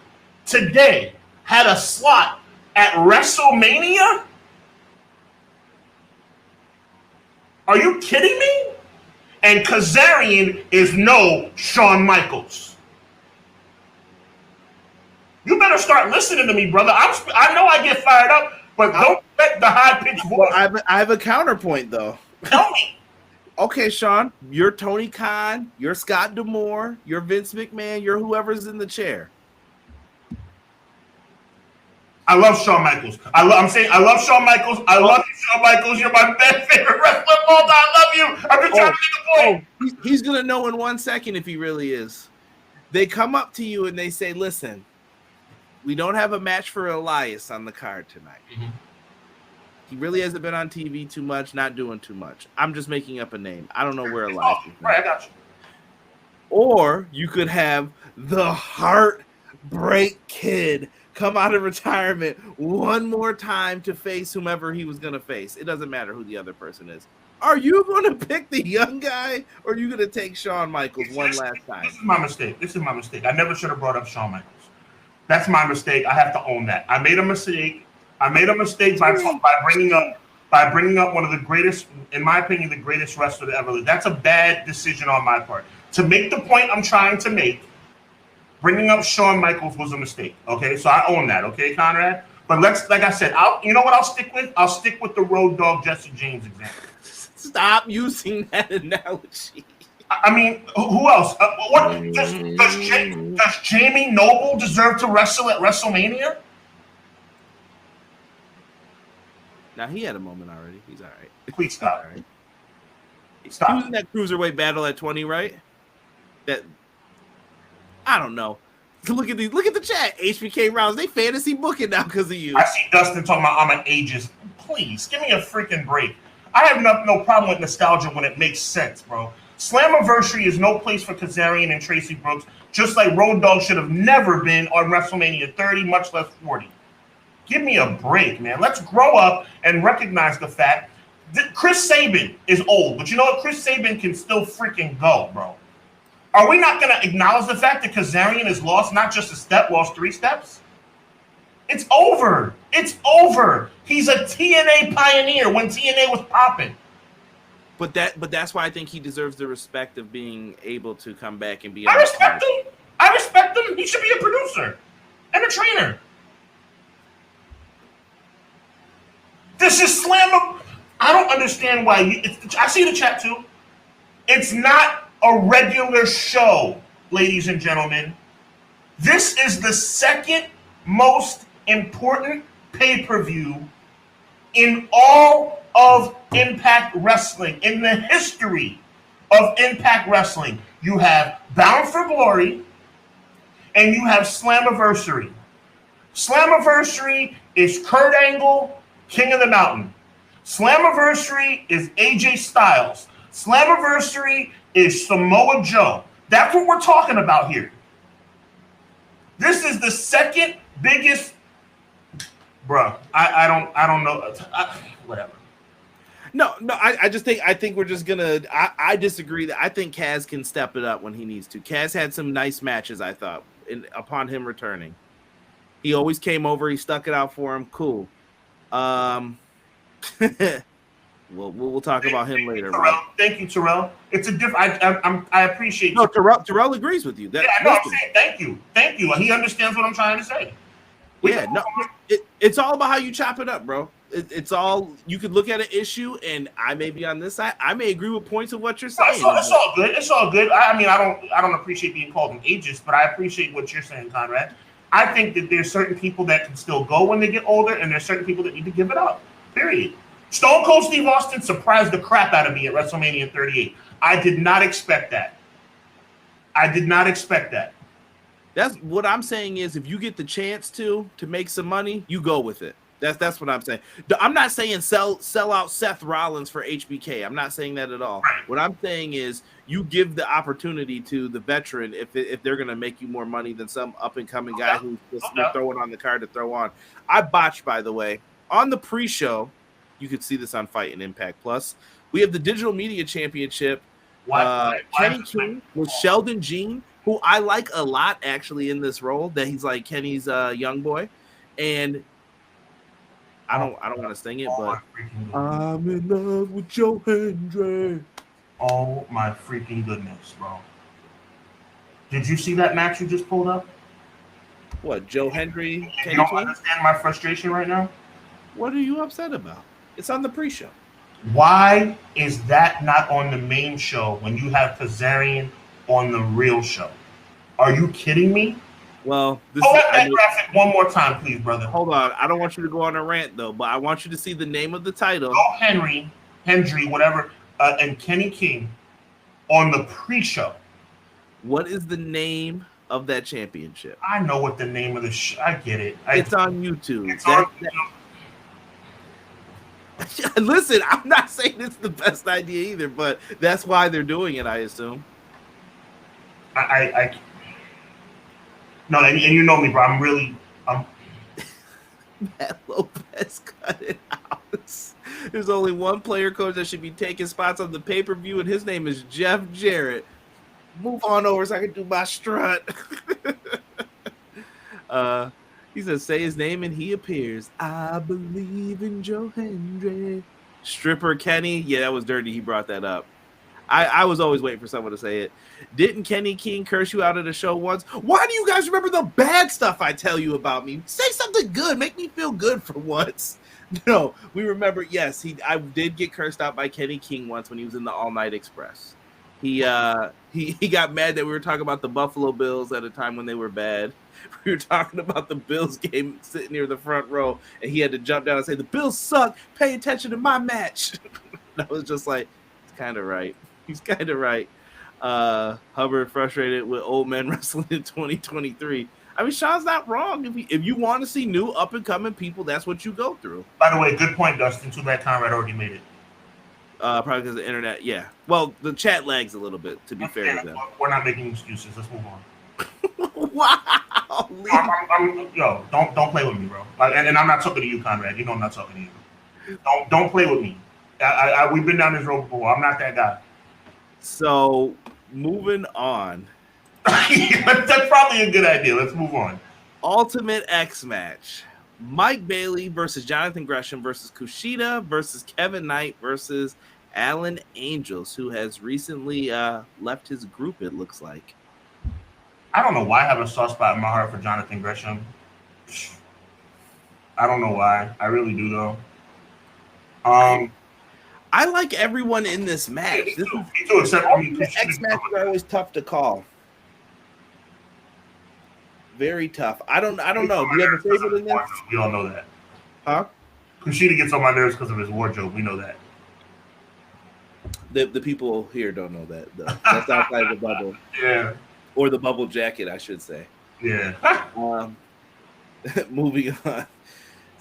today had a slot at WrestleMania, are you kidding me? And Kazarian is no Shawn Michaels. You better start listening to me, brother. I know I get fired up, but don't let the high-pitched voice. Well, I have a counterpoint, though. Tell me. Okay, Sean, you're Tony Khan, you're Scott D'Amore, you're Vince McMahon, you're whoever's in the chair. I love Shawn Michaels. I love Shawn Michaels. I love you, Shawn Michaels. You're my best favorite wrestler of all time. I love you. I'm just trying to make a point. He's going to know in 1 second if he really is. They come up to you and they say, listen, we don't have a match for Elias on the card tonight. Mm-hmm. He really hasn't been on TV too much, not doing too much. I'm just making up a name. I don't know where Elias is. Right, I got you. Or you could have the Heartbreak Kid come out of retirement one more time to face whomever he was going to face. It doesn't matter who the other person is. Are you going to pick the young guy, or are you going to take Shawn Michaels last time? This is my mistake. I never should have brought up Shawn Michaels. That's my mistake. I have to own that. I made a mistake by bringing up one of the greatest, in my opinion, the greatest wrestler to ever live. That's a bad decision on my part. To make the point I'm trying to make, bringing up Shawn Michaels was a mistake. Okay, so I own that. Okay, Conrad. But like I said, you know what I'll stick with? I'll stick with the Road Dogg Jesse James example. Stop using that analogy. I mean, who else? Does Jamie Noble deserve to wrestle at WrestleMania? Now, he had a moment already. He's all right. Please stop. All right. Stop. He was in that cruiserweight battle at 20, right? That I don't know. Look at the chat. HBK rounds. They fantasy booking now because of you. I see Dustin talking about I'm an ageist. Please give me a freaking break. I have no problem with nostalgia when it makes sense, bro. Slammiversary is no place for Kazarian and Tracy Brooks, just like Road Dogg should have never been on WrestleMania 30, much less 40. Give me a break, man. Let's grow up and recognize the fact that Chris Sabin is old, but you know what? Chris Sabin can still freaking go, bro. Are we not going to acknowledge the fact that Kazarian has lost not just a step, lost 3 steps? It's over. It's over. He's a TNA pioneer when TNA was popping. But that's why I think he deserves the respect of being able to come back and be. I respect him. He should be a producer and a trainer. This is Slam. I don't understand why. I see the chat too. It's not a regular show, ladies and gentlemen. This is the second most important pay-per-view in all of Impact Wrestling, in the history of Impact Wrestling. You have Bound for Glory and you have Slammiversary. Slammiversary is Kurt Angle, King of the Mountain. Slammiversary is AJ Styles. Slammiversary is Samoa Joe. That's what we're talking about here. This is the second biggest, bro. I don't know. Whatever. No, I think we're just gonna. I disagree that I think Kaz can step it up when he needs to. Kaz had some nice matches, I thought, upon him returning. He always came over. He stuck it out for him. Cool. We'll talk about him later. Thank you, Terrell. It's a different. I appreciate. No, Terrell agrees with you. I'm saying thank you. He understands what I'm trying to say. It's all about how you chop it up, bro. It's all, you could look at an issue, and I may be on this side. I may agree with points of what you're saying. It's all good. It's all good. I mean, I don't appreciate being called an ageist, but I appreciate what you're saying, Conrad. I think that there's certain people that can still go when they get older, and there's certain people that need to give it up. Period. Stone Cold Steve Austin surprised the crap out of me at WrestleMania 38. I did not expect that. That's what I'm saying is, if you get the chance to make some money, you go with it. That's what I'm saying. I'm not saying sell out Seth Rollins for HBK. I'm not saying that at all. Right. What I'm saying is you give the opportunity to the veteran if they're going to make you more money than some up-and-coming guy who's just throwing on the card to throw on. I botched, by the way. On the pre-show, you could see this on Fight and Impact Plus. We have the Digital Media Championship. Kenny King with Sheldon Jean, who I like a lot, actually, in this role, that he's like Kenny's young boy. And I don't want to sing it, but I'm in love with Joe Hendry. Oh my freaking goodness, bro! Did you see that match you just pulled up? What, Joe Hendry? You don't understand my frustration right now? What are you upset about? It's on the pre-show. Why is that not on the main show when you have Kazarian on the real show? Are you kidding me? Well, that graphic one more time, please, brother. Hold on. I don't want you to go on a rant, though, but I want you to see the name of the title. Hendry, whatever, and Kenny King on the pre-show. What is the name of that championship? I know what the name of the show. I get it. It's on YouTube. It's on YouTube. Listen, I'm not saying it's the best idea either, but that's why they're doing it, I assume. No, and you know me, bro. Matt Lopez cut it out. There's only one player coach that should be taking spots on the pay-per-view, and his name is Jeff Jarrett. Move on over so I can do my strut. He says, say his name and he appears. I believe in Joe Hendry. Stripper Kenny. Yeah, that was dirty. He brought that up. I was always waiting for someone to say it. Didn't Kenny King curse you out at a show once? Why do you guys remember the bad stuff I tell you about me? Say something good. Make me feel good for once. No, we remember, yes, I did get cursed out by Kenny King once when he was in the All Night Express. He got mad that we were talking about the Buffalo Bills at a time when they were bad. We were talking about the Bills game sitting near the front row, and he had to jump down and say, the Bills suck. Pay attention to my match. I was just like, it's kind of right. He's kind of right. Hubbard frustrated with old men wrestling in 2023. I mean, Sean's not wrong. If you want to see new up-and-coming people, that's what you go through. By the way, good point, Dustin. Too bad Conrad already made it. Probably because of the internet. Yeah. Well, the chat lags a little bit, to be fair to them. We're not making excuses. Let's move on. Wow. Don't play with me, bro. And I'm not talking to you, Conrad. You know I'm not talking to you. Don't play with me. We've been down this road before. I'm not that guy. So, moving on. That's probably a good idea. Let's move on. Ultimate X match. Mike Bailey versus Jonathan Gresham versus Kushida versus Kevin Knight versus Alan Angels, who has recently left his group, it looks like. I don't know why I have a soft spot in my heart for Jonathan Gresham. I don't know why. I really do, though. I like everyone in this match. Me too, except the X matches are always tough to call. Very tough. I don't know. Do you have a favorite in this? We all know that. Huh? Kushida gets on my nerves because of his wardrobe. We know that. The people here don't know that, though. That's outside the bubble. Yeah. Or the bubble jacket, I should say. Yeah. Moving on.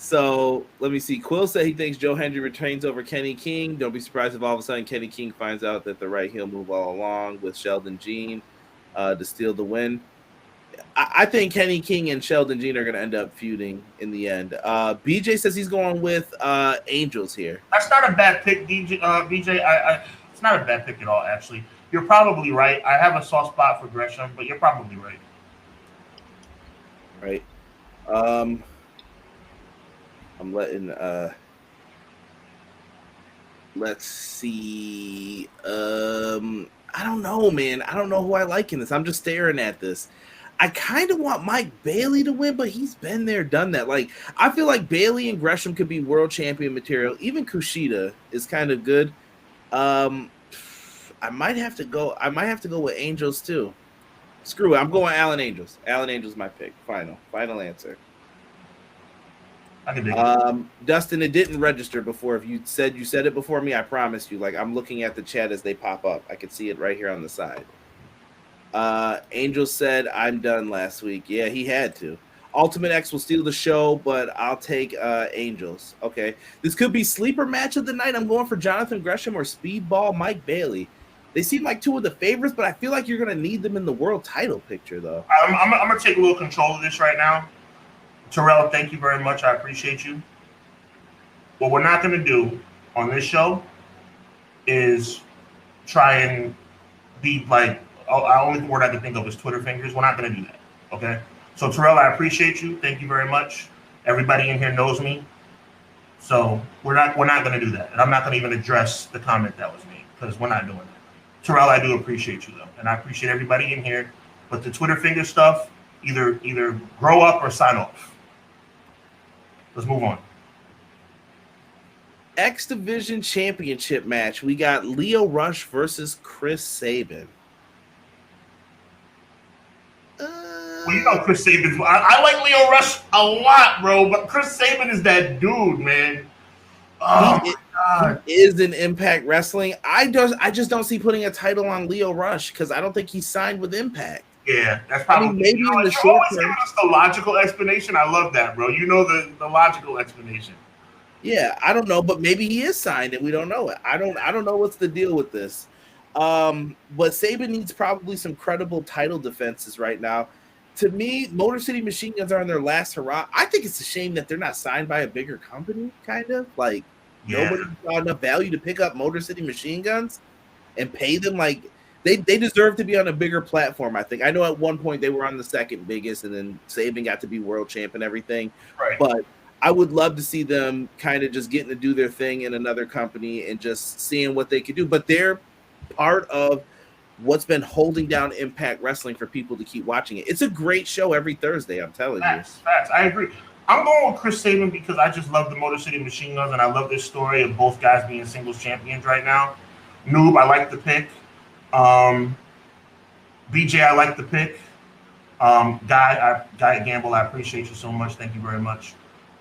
So let me see. Quill said he thinks Joe Hendry retains over Kenny King. Don't be surprised if all of a sudden Kenny King finds out that the right heel move all along with Sheldon Jean to steal the win. I think Kenny King and Sheldon Jean are going to end up feuding in the end. BJ says he's going with Angels here. That's not a bad pick, BJ. It's not a bad pick at all, actually. You're probably right. I have a soft spot for Gresham, but you're probably right. Right. I'm letting let's see. I don't know, man. I don't know who I like in this. I'm just staring at this. I kind of want Mike Bailey to win, but he's been there, done that. Like, I feel like Bailey and Gresham could be world champion material. Even Kushida is kind of good. I might have to go with Angels too. Screw it. I'm going Alan Angels. Alan Angels my pick. Final answer. I can dig it. Dustin, it didn't register before. If you said it before me, I promised you. Like, I'm looking at the chat as they pop up. I can see it right here on the side. Angel said, I'm done last week. Yeah, he had to. Ultimate X will steal the show, but I'll take Angels. Okay. This could be sleeper match of the night. I'm going for Jonathan Gresham or Speedball Mike Bailey. They seem like two of the favorites, but I feel like you're going to need them in the world title picture, though. I'm going to take a little control of this right now. Terrell, thank you very much. I appreciate you. What we're not going to do on this show is try and be like, the only word I can think of is Twitter fingers. We're not going to do that, okay? So, Terrell, I appreciate you. Thank you very much. Everybody in here knows me. So, we're not going to do that. And I'm not going to even address the comment that was made because we're not doing that. Terrell, I do appreciate you, though. And I appreciate everybody in here. But the Twitter finger stuff, either grow up or sign off. Let's move on. X Division Championship match. We got Lio Rush versus Chris Sabin. Well, you know Chris Sabin. I like Lio Rush a lot, bro. But Chris Sabin is that dude, man. Oh my God. He is in Impact Wrestling. I just don't see putting a title on Lio Rush because I don't think he signed with Impact. Yeah, that's probably maybe in the short term. Always giving us the logical explanation. I love that, bro. You know the logical explanation. Yeah, I don't know, but maybe he is signed and we don't know it. I don't know what's the deal with this. But Sabin needs probably some credible title defenses right now. To me, Motor City Machine Guns are in their last hurrah. I think it's a shame that they're not signed by a bigger company, kind of. Like, nobody saw enough value to pick up Motor City Machine Guns and pay them. Like, they deserve to be on a bigger platform, I think. I know at one point they were on the second biggest, and then Sabin got to be world champ and everything. Right. But I would love to see them kind of just getting to do their thing in another company and just seeing what they could do. But they're part of what's been holding down Impact Wrestling for people to keep watching it. It's a great show every Thursday, I'm telling you. Facts. I agree. I'm going with Chris Sabin because I just love the Motor City Machine Guns, and I love this story of both guys being singles champions right now. Noob, I like the pick. BJ, I like the pick. Guy Gamble, I appreciate you so much. Thank you very much.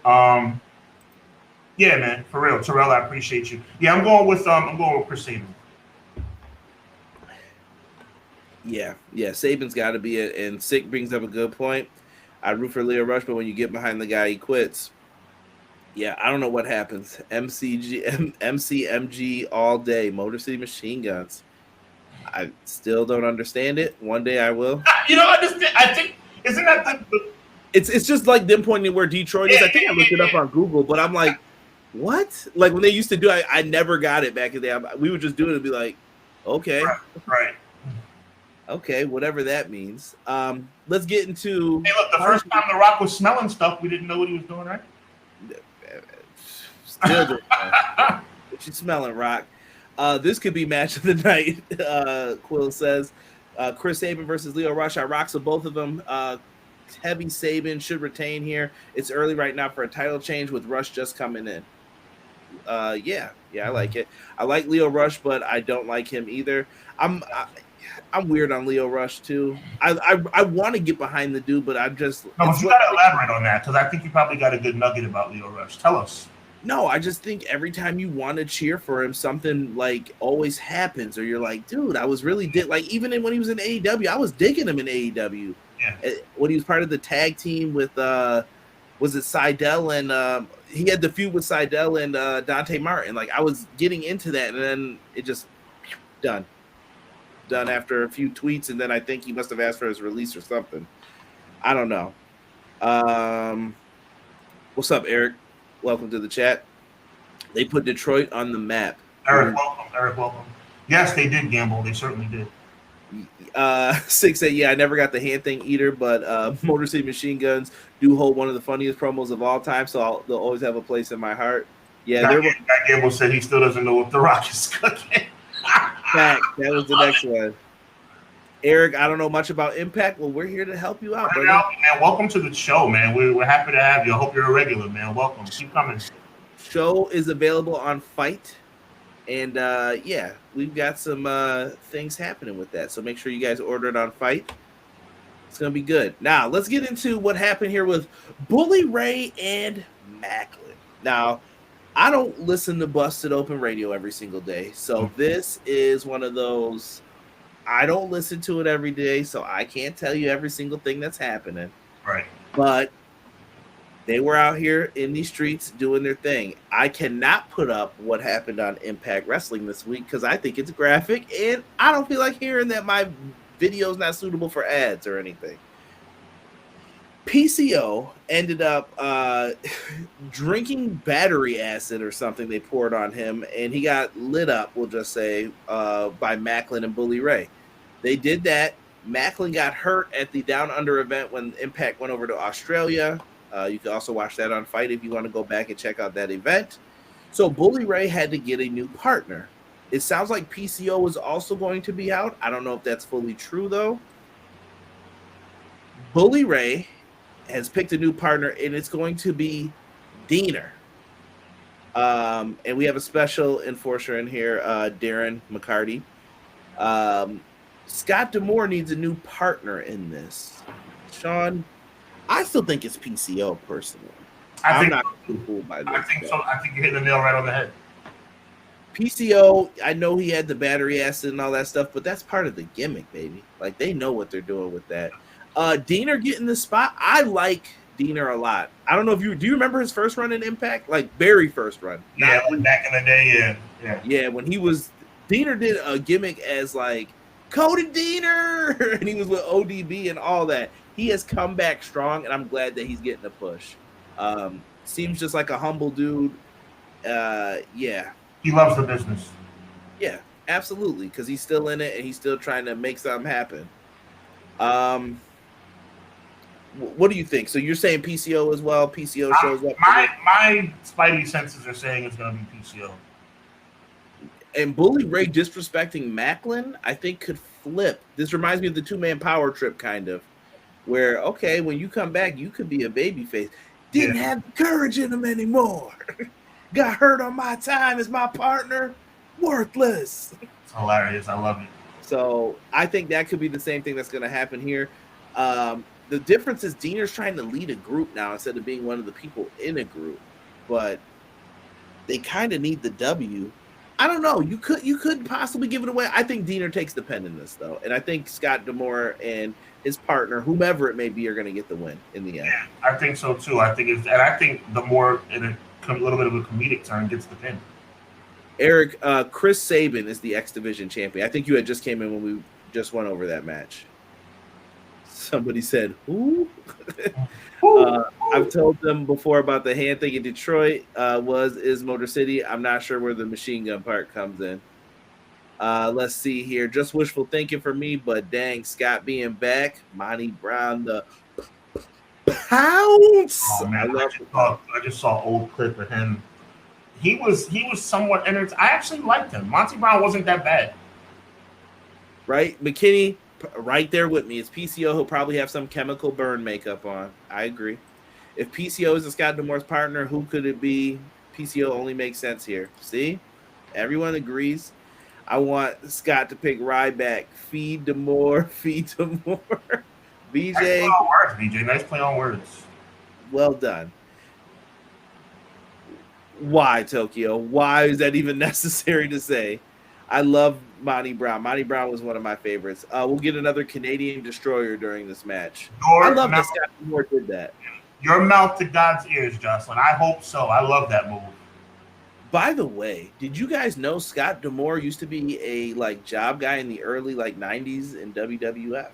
Yeah, man, for real. Terrell, I appreciate you. Yeah, I'm going with Chris Sabin. Yeah, Sabin's got to be it. And Sick brings up a good point. I root for Lio Rush, but when you get behind the guy, he quits. Yeah, I don't know what happens. MCMG all day. Motor City Machine Guns. I still don't understand it. One day I will. You know, I think isn't that the It's just like them pointing where Detroit is. I think I looked it up on Google, but I'm like, what? Like when they used to do it, I never got it back in the day. We would just do it and be like, okay. Right. Okay, whatever that means. Let's get into. Hey, look, the first time The Rock was smelling stuff, we didn't know what he was doing, right? Still doing that. What you smelling, Rock? This could be match of the night. Quill says, Chris Sabin versus Lio Rush. I rocks with both of them. Heavy Sabin should retain here. It's early right now for a title change with Rush just coming in. Yeah, I like it. I like Lio Rush, but I don't like him either. I'm weird on Lio Rush too. I want to get behind the dude, but I'm just. No, but you got to elaborate on that because I think you probably got a good nugget about Lio Rush. Tell us. No, I just think every time you want to cheer for him, something like always happens, or you're like, dude, I was really like even when he was in AEW, I was digging him in AEW. Yeah. When he was part of the tag team with was it Seidel and he had the feud with Seidel and Dante Martin. Like I was getting into that, and then it just done after a few tweets, and then I think he must have asked for his release or something. I don't know. What's up, Eric? Welcome to the chat. They put Detroit on the map. Eric, welcome. Yes, they did gamble. They certainly did. 6 said, yeah, I never got the hand thing either, but Motor City Machine Guns do hold one of the funniest promos of all time, so they'll always have a place in my heart. Yeah, Guy Gamble said he still doesn't know if The Rock is cooking. Fact, that was the next one. Eric, I don't know much about Impact. Well, we're here to help you out, brother. Man, welcome to the show, man. We're happy to have you. I hope you're a regular, man. Welcome. Keep coming. Show is available on Fight. And, yeah, we've got some things happening with that. So make sure you guys order it on Fight. It's going to be good. Now, let's get into what happened here with Bully Ray and Macklin. Now, I don't listen to Busted Open Radio every single day. So this is one of those, I don't listen to it every day, so I can't tell you every single thing that's happening. Right. But they were out here in these streets doing their thing. I cannot put up what happened on Impact Wrestling this week because I think it's graphic, and I don't feel like hearing that my video is not suitable for ads or anything. PCO ended up drinking battery acid or something they poured on him, and he got lit up, we'll just say, by Macklin and Bully Ray. They did that. Macklin got hurt at the Down Under event when Impact went over to Australia. You can also watch that on Fight if you want to go back and check out that event. So Bully Ray had to get a new partner. It sounds like PCO was also going to be out. I don't know if that's fully true, though. Bully Ray has picked a new partner, and it's going to be Diener. And we have a special enforcer in here, Darren McCarty. Scott D'Amore needs a new partner in this. Sean, I still think it's PCO personally. I'm not too fooled by this. I think so. I think you're hitting the nail right on the head. PCO, I know he had the battery acid and all that stuff, but that's part of the gimmick, baby. Like, they know what they're doing with that. Diener getting the spot. I like Diener a lot. I don't know if do you remember his first run in Impact? Like, very first run. Yeah, back in the day, yeah. Yeah, when he was, Diener did a gimmick as, like, Cody Diener, and he was with ODB and all that. He has come back strong, and I'm glad that he's getting a push. Seems just like a humble dude. Yeah. He loves the business. Yeah, absolutely, because he's still in it, and he's still trying to make something happen. What do you think? So you're saying PCO as well? PCO shows up? My spidey senses are saying it's going to be PCO. And Bully Ray disrespecting Macklin, I think, could flip. This reminds me of the two-man power trip, kind of, where, okay, when you come back, you could be a babyface. Didn't have the courage in him anymore. Got hurt on my time as my partner. Worthless. It's hilarious. I love it. So I think that could be the same thing that's going to happen here. The difference is Diener's trying to lead a group now instead of being one of the people in a group. But they kind of need the W. I don't know. You could possibly give it away. I think Diener takes the pen in this, though. And I think Scott D'Amore and his partner, whomever it may be, are going to get the win in the end. Yeah, I think so, too. I think the more in a little bit of a comedic turn gets the pin. Eric, Chris Sabin is the X Division champion. I think you had just came in when we just went over that match. Somebody said, who? I've told them before about the hand thing in Detroit is Motor City. I'm not sure where the machine gun part comes in. Let's see here. Just wishful thinking for me, but dang, Scott being back. Monty Brown, the pounce. Oh, man, I just saw an old clip of him. He was somewhat entertaining. I actually liked him. Monty Brown wasn't that bad. Right? McKinney, right there with me. It's PCO. He'll probably have some chemical burn makeup on. I agree. If PCO is Scott D'Amore's partner, who could it be? PCO only makes sense here. See? Everyone agrees. I want Scott to pick Ryback. Feed D'Amore. Feed D'Amore. BJ. Nice play on words, BJ. Nice play on words. Well done. Why, Tokyo? Why is that even necessary to say? I love Monty Brown. Monty Brown was one of my favorites. We'll get another Canadian Destroyer during this match. I love that Scott D'Amore did that. Your mouth to God's ears, Jocelyn. I hope so. I love that move. By the way, did you guys know Scott D'Amore used to be a job guy in the early 90s in WWF?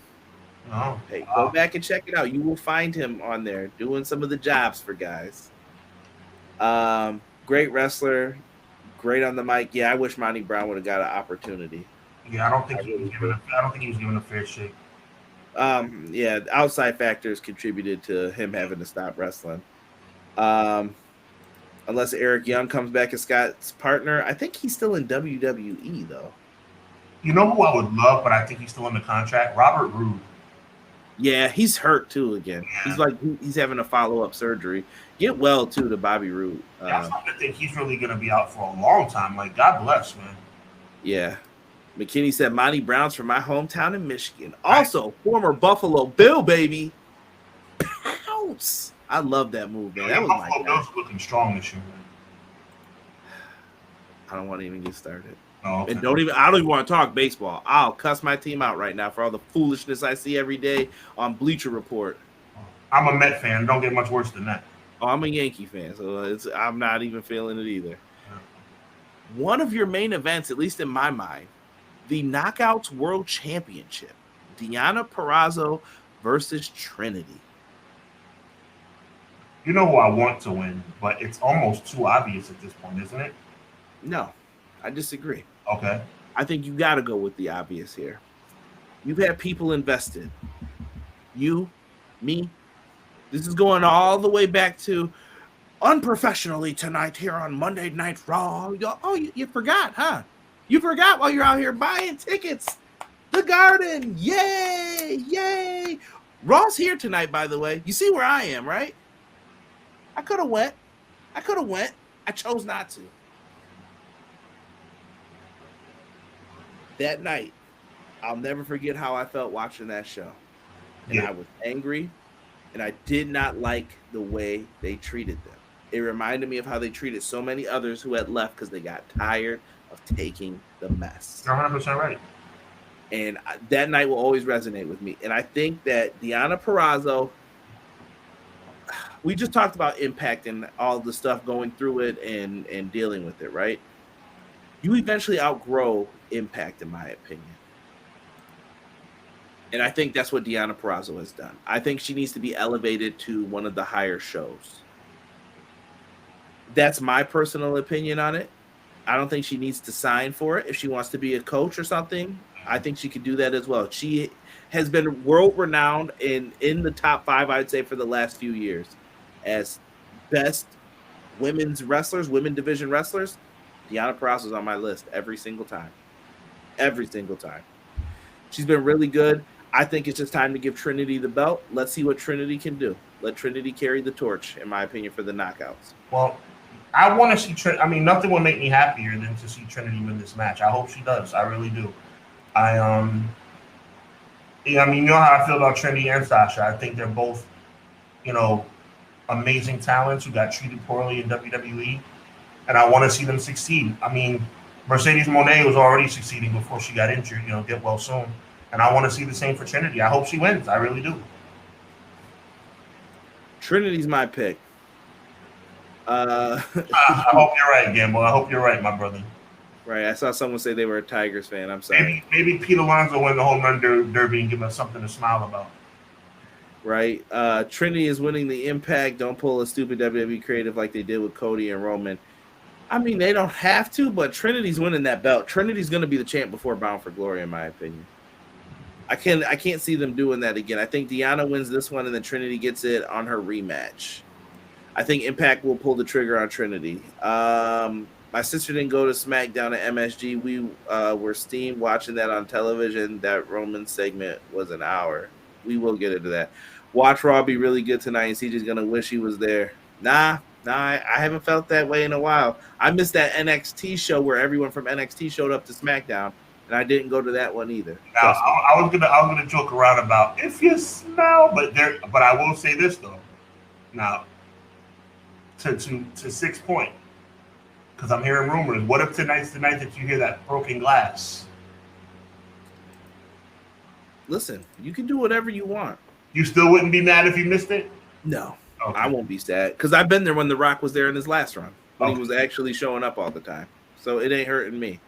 Oh, hey, wow. Go back and check it out. You will find him on there doing some of the jobs for guys. Great wrestler, great on the mic. Yeah, I wish Monty Brown would have got an opportunity. Yeah, I don't think he was given a fair shake. Yeah, outside factors contributed to him having to stop wrestling. Unless Eric Young comes back as Scott's partner. I think he's still in WWE, though. You know who I would love, but I think he's still in the contract? Robert Roode. Yeah, he's hurt, too, again. Yeah. He's having a follow-up surgery. Get well, too, to Bobby Roode. I think he's really going to be out for a long time. God bless, man. Yeah. McKinney said, Monty Brown's from my hometown in Michigan. Also, former Buffalo Bill, baby. Pounce. I love that move, man. That was Buffalo Bills looking strong this year, man. I don't want to even get started. Oh, okay. And I don't even want to talk baseball. I'll cuss my team out right now for all the foolishness I see every day on Bleacher Report. I'm a Met fan. Don't get much worse than that. Oh, I'm a Yankee fan, so I'm not even feeling it either. Yeah. One of your main events, at least in my mind, the Knockouts World Championship. Deonna Purrazzo versus Trinity. You know who I want to win, but it's almost too obvious at this point, isn't it? No, I disagree. Okay. I think you got to go with the obvious here. You've had people invested. You, me. This is going all the way back to unprofessionally tonight here on Monday Night Raw. You forgot, huh? You forgot while you're out here buying tickets. The Garden. Yay. Yay. Raw's here tonight, by the way. You see where I am, right? I could have went. I chose not to. That night, I'll never forget how I felt watching that show. And I was angry, and I did not like the way they treated them. It reminded me of how they treated so many others who had left because they got tired of taking the mess. You're 100% right. And that night will always resonate with me. And I think that Deonna Purrazzo, we just talked about Impact and all the stuff going through it and dealing with it, right? You eventually outgrow Impact, in my opinion. And I think that's what Deonna Purrazzo has done. I think she needs to be elevated to one of the higher shows. That's my personal opinion on it. I don't think she needs to sign for it. If she wants to be a coach or something, I think she could do that as well. She has been world-renowned in the top 5, I'd say, for the last few years as best women's wrestlers, women division wrestlers. Deonna Purrazzo is on my list every single time. Every single time. She's been really good. I think it's just time to give Trinity the belt. Let's see what Trinity can do. Let Trinity carry the torch, in my opinion, for the knockouts. Well, I want to see Trinity. I mean, nothing would make me happier than to see Trinity win this match. I hope she does. I really do. Yeah, I mean, you know how I feel about Trinity and Sasha. I think they're both, amazing talents who got treated poorly in WWE, and I want to see them succeed. I mean, Mercedes Moné was already succeeding before she got injured. Get well soon. And I want to see the same for Trinity. I hope she wins. I really do. Trinity's my pick. I hope you're right, Gamble. I hope you're right, my brother. Right. I saw someone say they were a Tigers fan. I'm sorry. Maybe Pete Alonso win the Home Run Derby and give us something to smile about. Right. Trinity is winning the Impact. Don't pull a stupid WWE creative like they did with Cody and Roman. I mean, they don't have to, but Trinity's winning that belt. Trinity's going to be the champ before Bound for Glory, in my opinion. I can't see them doing that again. I think Deonna wins this one, and then Trinity gets it on her rematch. I think Impact will pull the trigger on Trinity. My sister didn't go to SmackDown at MSG. We were steamed watching that on television. That Roman segment was an hour. We will get into that. Watch Raw be really good tonight, and CJ's going to wish he was there. Nah, I haven't felt that way in a while. I missed that NXT show where everyone from NXT showed up to SmackDown, and I didn't go to that one either. Now, I was gonna joke around about if you smell, but I will say this though. Now, to 6 point, because I'm hearing rumors. What if tonight's the night that you hear that broken glass? Listen, you can do whatever you want. You still wouldn't be mad if you missed it? No. Okay. I won't be sad because I've been there when The Rock was there in his last run when Okay. he was actually showing up all the time. So it ain't hurting me.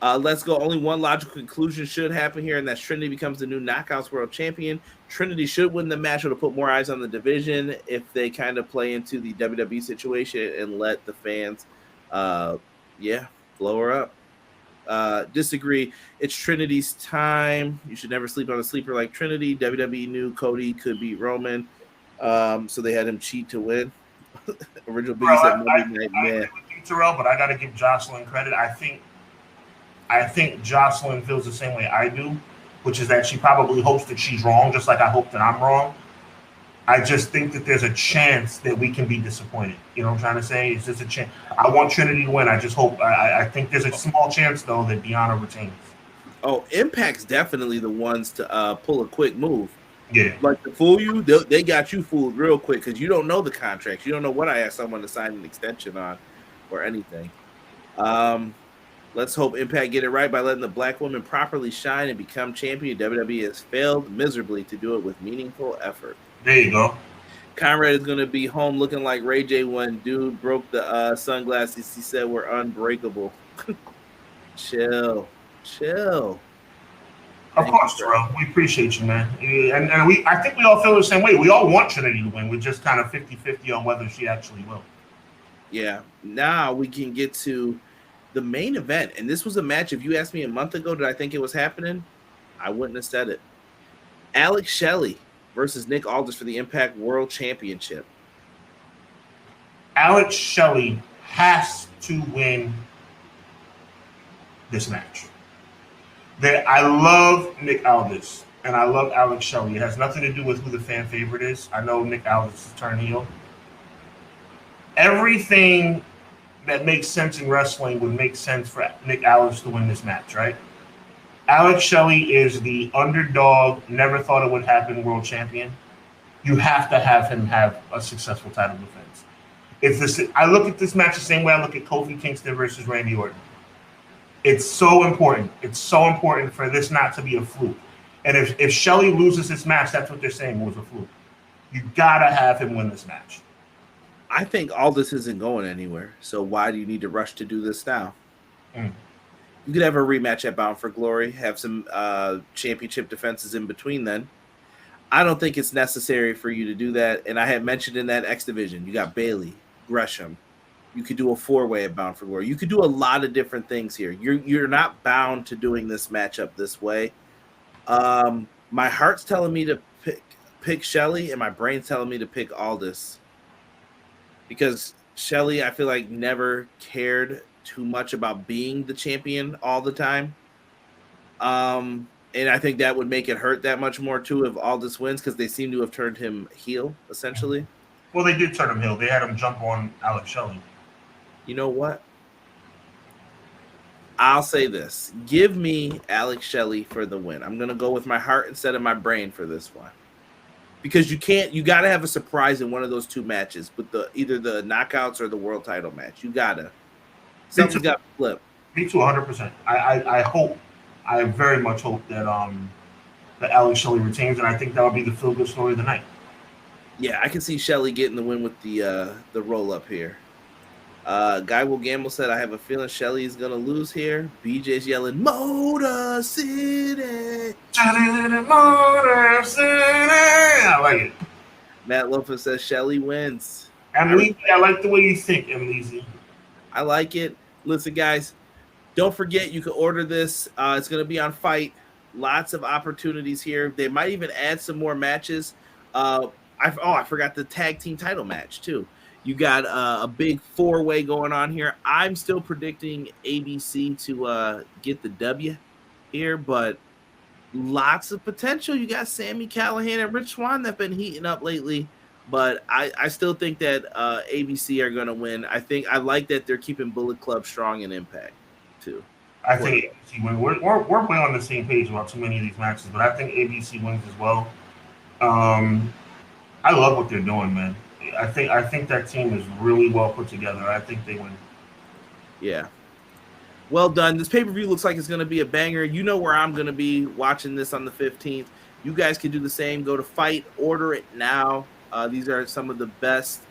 Let's go. Only one logical conclusion should happen here, and that's Trinity becomes the new Knockouts World Champion. Trinity should win the match to put more eyes on the division if they kind of play into the WWE situation and let the fans, blow her up. Disagree. It's Trinity's time. You should never sleep on a sleeper like Trinity. WWE knew Cody could beat Roman, so they had him cheat to win. Original Biggie said Monday Night Man. I agree with you, Terrell, but I got to give Jocelyn credit. I think Jocelyn feels the same way I do, which is that she probably hopes that she's wrong, just like I hope that I'm wrong. I just think that there's a chance that we can be disappointed. You know what I'm trying to say? It's just a chance. I want Trinity to win. I just hope. I think there's a small chance, though, that Deanna retains. Oh, Impact's definitely the ones to pull a quick move. Yeah. Like to fool you, they got you fooled real quick because you don't know the contracts. You don't know what I asked someone to sign an extension on or anything. Let's hope Impact get it right by letting the black woman properly shine and become champion. WWE has failed miserably to do it with meaningful effort. There you go. Conrad is going to be home looking like Ray J when dude broke the sunglasses he said were unbreakable. Chill. Of course, Terrell. We appreciate you, man. And I think we all feel the same way. We all want Trinity to win. We're just kind of 50-50 on whether she actually will. Yeah. Now we can get to the main event. And this was a match. If you asked me a month ago, did I think it was happening? I wouldn't have said it. Alex Shelley versus Nick Aldis for the Impact World Championship. Alex Shelley has to win this match. I love Nick Aldis and I love Alex Shelley. It has nothing to do with who the fan favorite is. I know Nick Aldis is turned heel. Everything that makes sense in wrestling would make sense for Nick Aldis to win this match, right? Alex Shelley is the underdog, never thought it would happen world champion. You have to have him have a successful title defense. I look at this match the same way I look at Kofi Kingston versus Randy Orton. It's so important. It's so important for this not to be a fluke. And if Shelley loses this match, that's what they're saying was a fluke. You gotta have him win this match. I think Aldis isn't going anywhere. So why do you need to rush to do this now? You could have a rematch at Bound for Glory, have some championship defenses in between then. I don't think it's necessary for you to do that. And I had mentioned in that X division, you got Bayley, Gresham. You could do a 4-way at Bound for Glory. You could do a lot of different things here. You're not bound to doing this matchup this way. My heart's telling me to pick Shelley, and my brain's telling me to pick Aldis. Because Shelley, I feel like, never cared too much about being the champion all the time. And I think that would make it hurt that much more, too, if Aldis wins, because they seem to have turned him heel, essentially. Well, they did turn him heel. They had him jump on Alex Shelley. You know what? I'll say this. Give me Alex Shelley for the win. I'm going to go with my heart instead of my brain for this one. Because you got to have a surprise in one of those two matches with either the knockouts or the world title match. You got to. Something's got to flip. Me too, 100%. I very much hope that Alex Shelley retains, and I think that would be the feel-good story of the night. Yeah, I can see Shelley getting the win with the roll-up here. Guy Will Gamble said, I have a feeling Shelley's going to lose here. BJ's yelling, Motor City. Motor City. I like it. Matt Lopez says Shelley wins. Emily, I like the way you think, Emily. I like it. Listen, guys, don't forget you can order this. It's going to be on Fight. Lots of opportunities here. They might even add some more matches. I forgot the tag team title match, too. You got a big 4-way going on here. I'm still predicting ABC to get the W here, but lots of potential. You got Sami Callihan and Rich Swann that have been heating up lately, but I still think that ABC are going to win. I like that they're keeping Bullet Club strong in Impact, too. I think ABC wins. We're way on the same page about too many of these matches, but I think ABC wins as well. I love what they're doing, man. I think that team is really well put together. I think they win. Yeah. Well done. This pay-per-view looks like it's going to be a banger. You know where I'm going to be watching this on the 15th. You guys can do the same. Go to Fight. Order it now. These are some of the best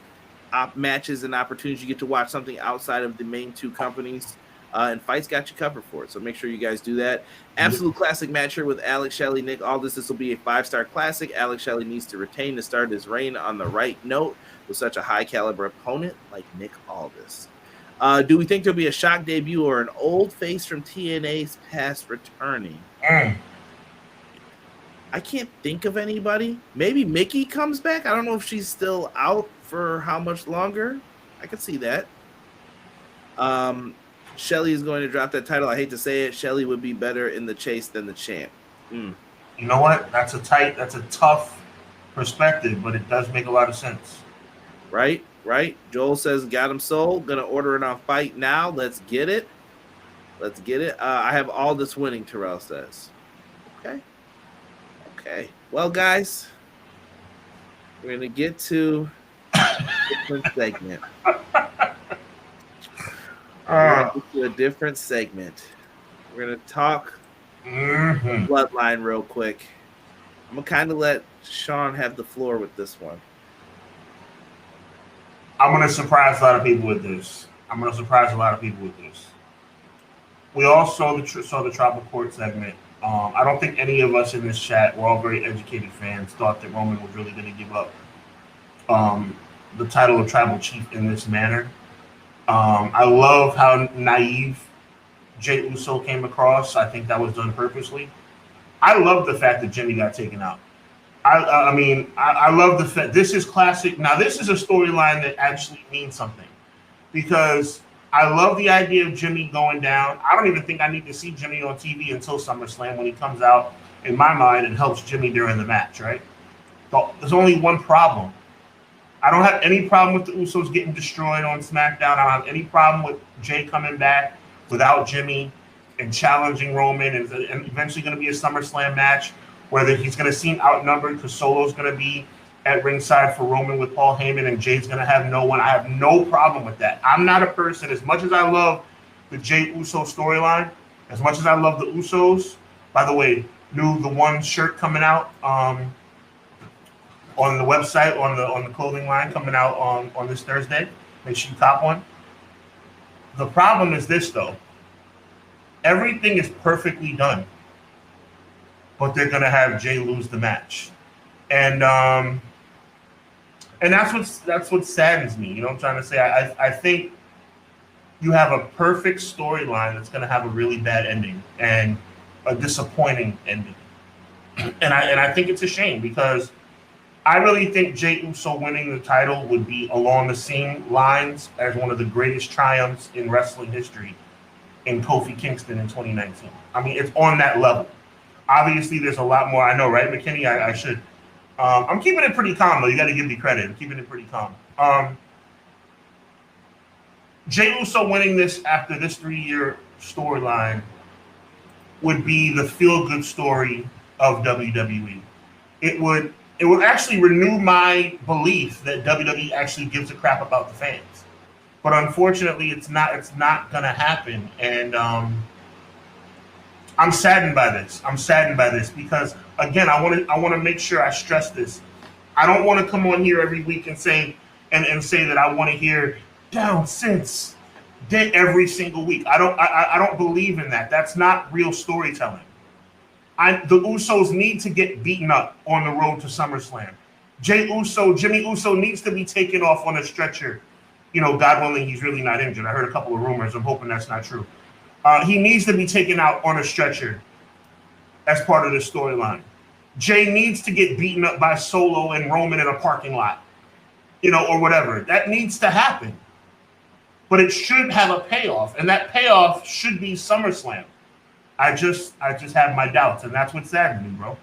matches and opportunities you get to watch something outside of the main two companies. And Fight's got you covered for it. So make sure you guys do that. Absolute classic match here with Alex Shelley, Nick Aldis. This will be a 5-star classic. Alex Shelley needs to retain to start his reign on the right note with such a high caliber opponent like Nick Aldis. Do we think there'll be a shock debut or an old face from TNA's past returning? I can't think of anybody. Maybe Mickey comes back. I don't know if she's still out for how much longer. I could see that. Shelley is going to drop that title. I hate to say it. Shelley would be better in the chase than the champ. You know what? That's a tough perspective, but it does make a lot of sense. Right. Joel says, got him sold. Gonna order it on Fight now. Let's get it. I have all this winning, Terrell says. Okay. Well, guys, we're gonna get to a different segment. We're gonna talk Bloodline real quick. I'm gonna kind of let Sean have the floor with this one. I'm gonna surprise a lot of people with this. We all saw the Tribal Court segment. I don't think any of us in this chat, we're all very educated fans, thought that Roman was really going to give up the title of Tribal Chief in this manner. I love how naive Jey Uso came across. I think that was done purposely. I love the fact that Jimmy got taken out. I love the fact this is classic. Now, this is a storyline that actually means something because I love the idea of Jimmy going down. I don't even think I need to see Jimmy on TV until SummerSlam when he comes out, in my mind, and helps Jimmy during the match, right? But there's only one problem. I don't have any problem with the Usos getting destroyed on SmackDown. I don't have any problem with Jay coming back without Jimmy and challenging Roman, and eventually going to be a SummerSlam match, whether he's going to seem outnumbered because Solo's going to be at ringside for Roman with Paul Heyman and Jay's going to have no one. I have no problem with that. I'm not a person, as much as I love the Jey Uso storyline, as much as I love the Usos, by the way, the one shirt coming out on the website, on the clothing line coming out on this Thursday. Make sure you cop one. The problem is this, though. Everything is perfectly done, but they're going to have Jay lose the match. And that's what saddens me. You know what I'm trying to say? I think you have a perfect storyline that's going to have a really bad ending and a disappointing ending. And I think it's a shame because I really think Jey Uso winning the title would be along the same lines as one of the greatest triumphs in wrestling history in Kofi Kingston in 2019. I mean, it's on that level. Obviously, there's a lot more. I know, right, McKinney? I should. I'm keeping it pretty calm, though. You got to give me credit. I'm keeping it pretty calm. Jey Uso winning this after this 3-year storyline would be the feel-good story of WWE. It would actually renew my belief that WWE actually gives a crap about the fans. But unfortunately, it's not going to happen. And I'm saddened by this. Because, again, I want to make sure I stress this. I don't want to come on here every week and say that I want to hear down since every single week. I don't believe in that. That's not real storytelling. The Usos need to get beaten up on the road to SummerSlam. Jimmy Uso needs to be taken off on a stretcher. You know, God willing, he's really not injured. I heard a couple of rumors. I'm hoping that's not true. He needs to be taken out on a stretcher as part of the storyline. Jay needs to get beaten up by Solo and Roman in a parking lot, or whatever. That needs to happen. But it should have a payoff, and that payoff should be SummerSlam. I just have my doubts, and that's what saddens me, bro.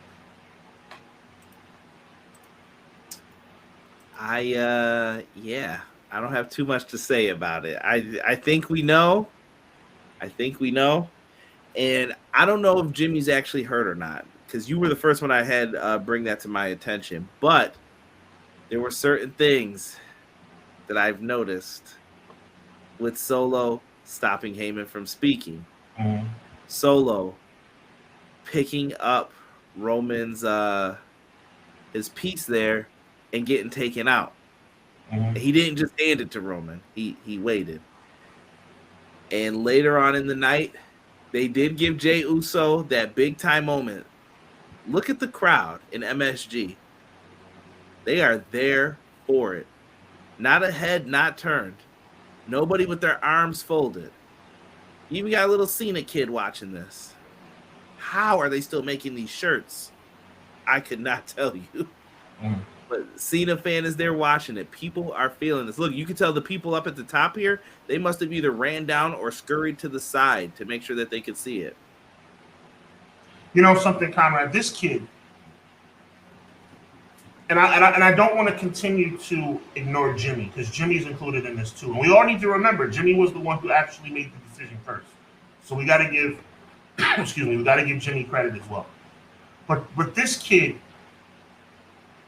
I don't have too much to say about it. I think we know. And I don't know if Jimmy's actually hurt or not, because you were the first one I had bring that to my attention. But there were certain things that I've noticed with Solo stopping Heyman from speaking. Mm-hmm. Solo picking up Roman's his piece there and getting taken out. Mm-hmm. He didn't just hand it to Roman. He waited. And later on in the night, they did give Jey Uso that big time moment. Look at the crowd in MSG. They are there for it. Not a head, not turned. Nobody with their arms folded. You even got a little Cena kid watching this. How are they still making these shirts? I could not tell you. Mm. But Cena fan is there watching it. People are feeling this. Look, you can tell the people up at the top here, they must have either ran down or scurried to the side to make sure that they could see it. You know something, Conrad? This kid, and I don't want to continue to ignore Jimmy, because Jimmy's included in this too. And we all need to remember, Jimmy was the one who actually made the decision first. So we got to give, we got to give Jimmy credit as well. But this kid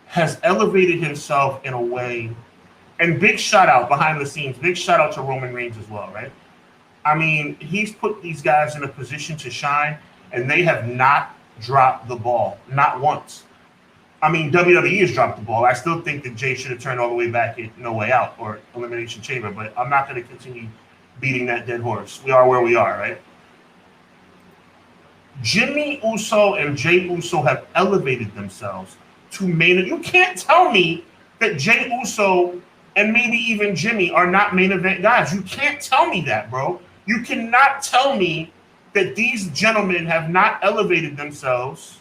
has elevated himself in a way, and big shout out behind the scenes, big shout out to Roman Reigns as well, right? I mean, he's put these guys in a position to shine, and they have not dropped the ball, not once. I mean, WWE has dropped the ball. I still think that Jay should have turned all the way back at No Way Out or Elimination Chamber, but I'm not going to continue beating that dead horse. We are where we are, right? Jimmy Uso and Jey Uso have elevated themselves to main event. You can't tell me that Jey Uso and maybe even Jimmy are not main event guys. You can't tell me that, bro. You cannot tell me that these gentlemen have not elevated themselves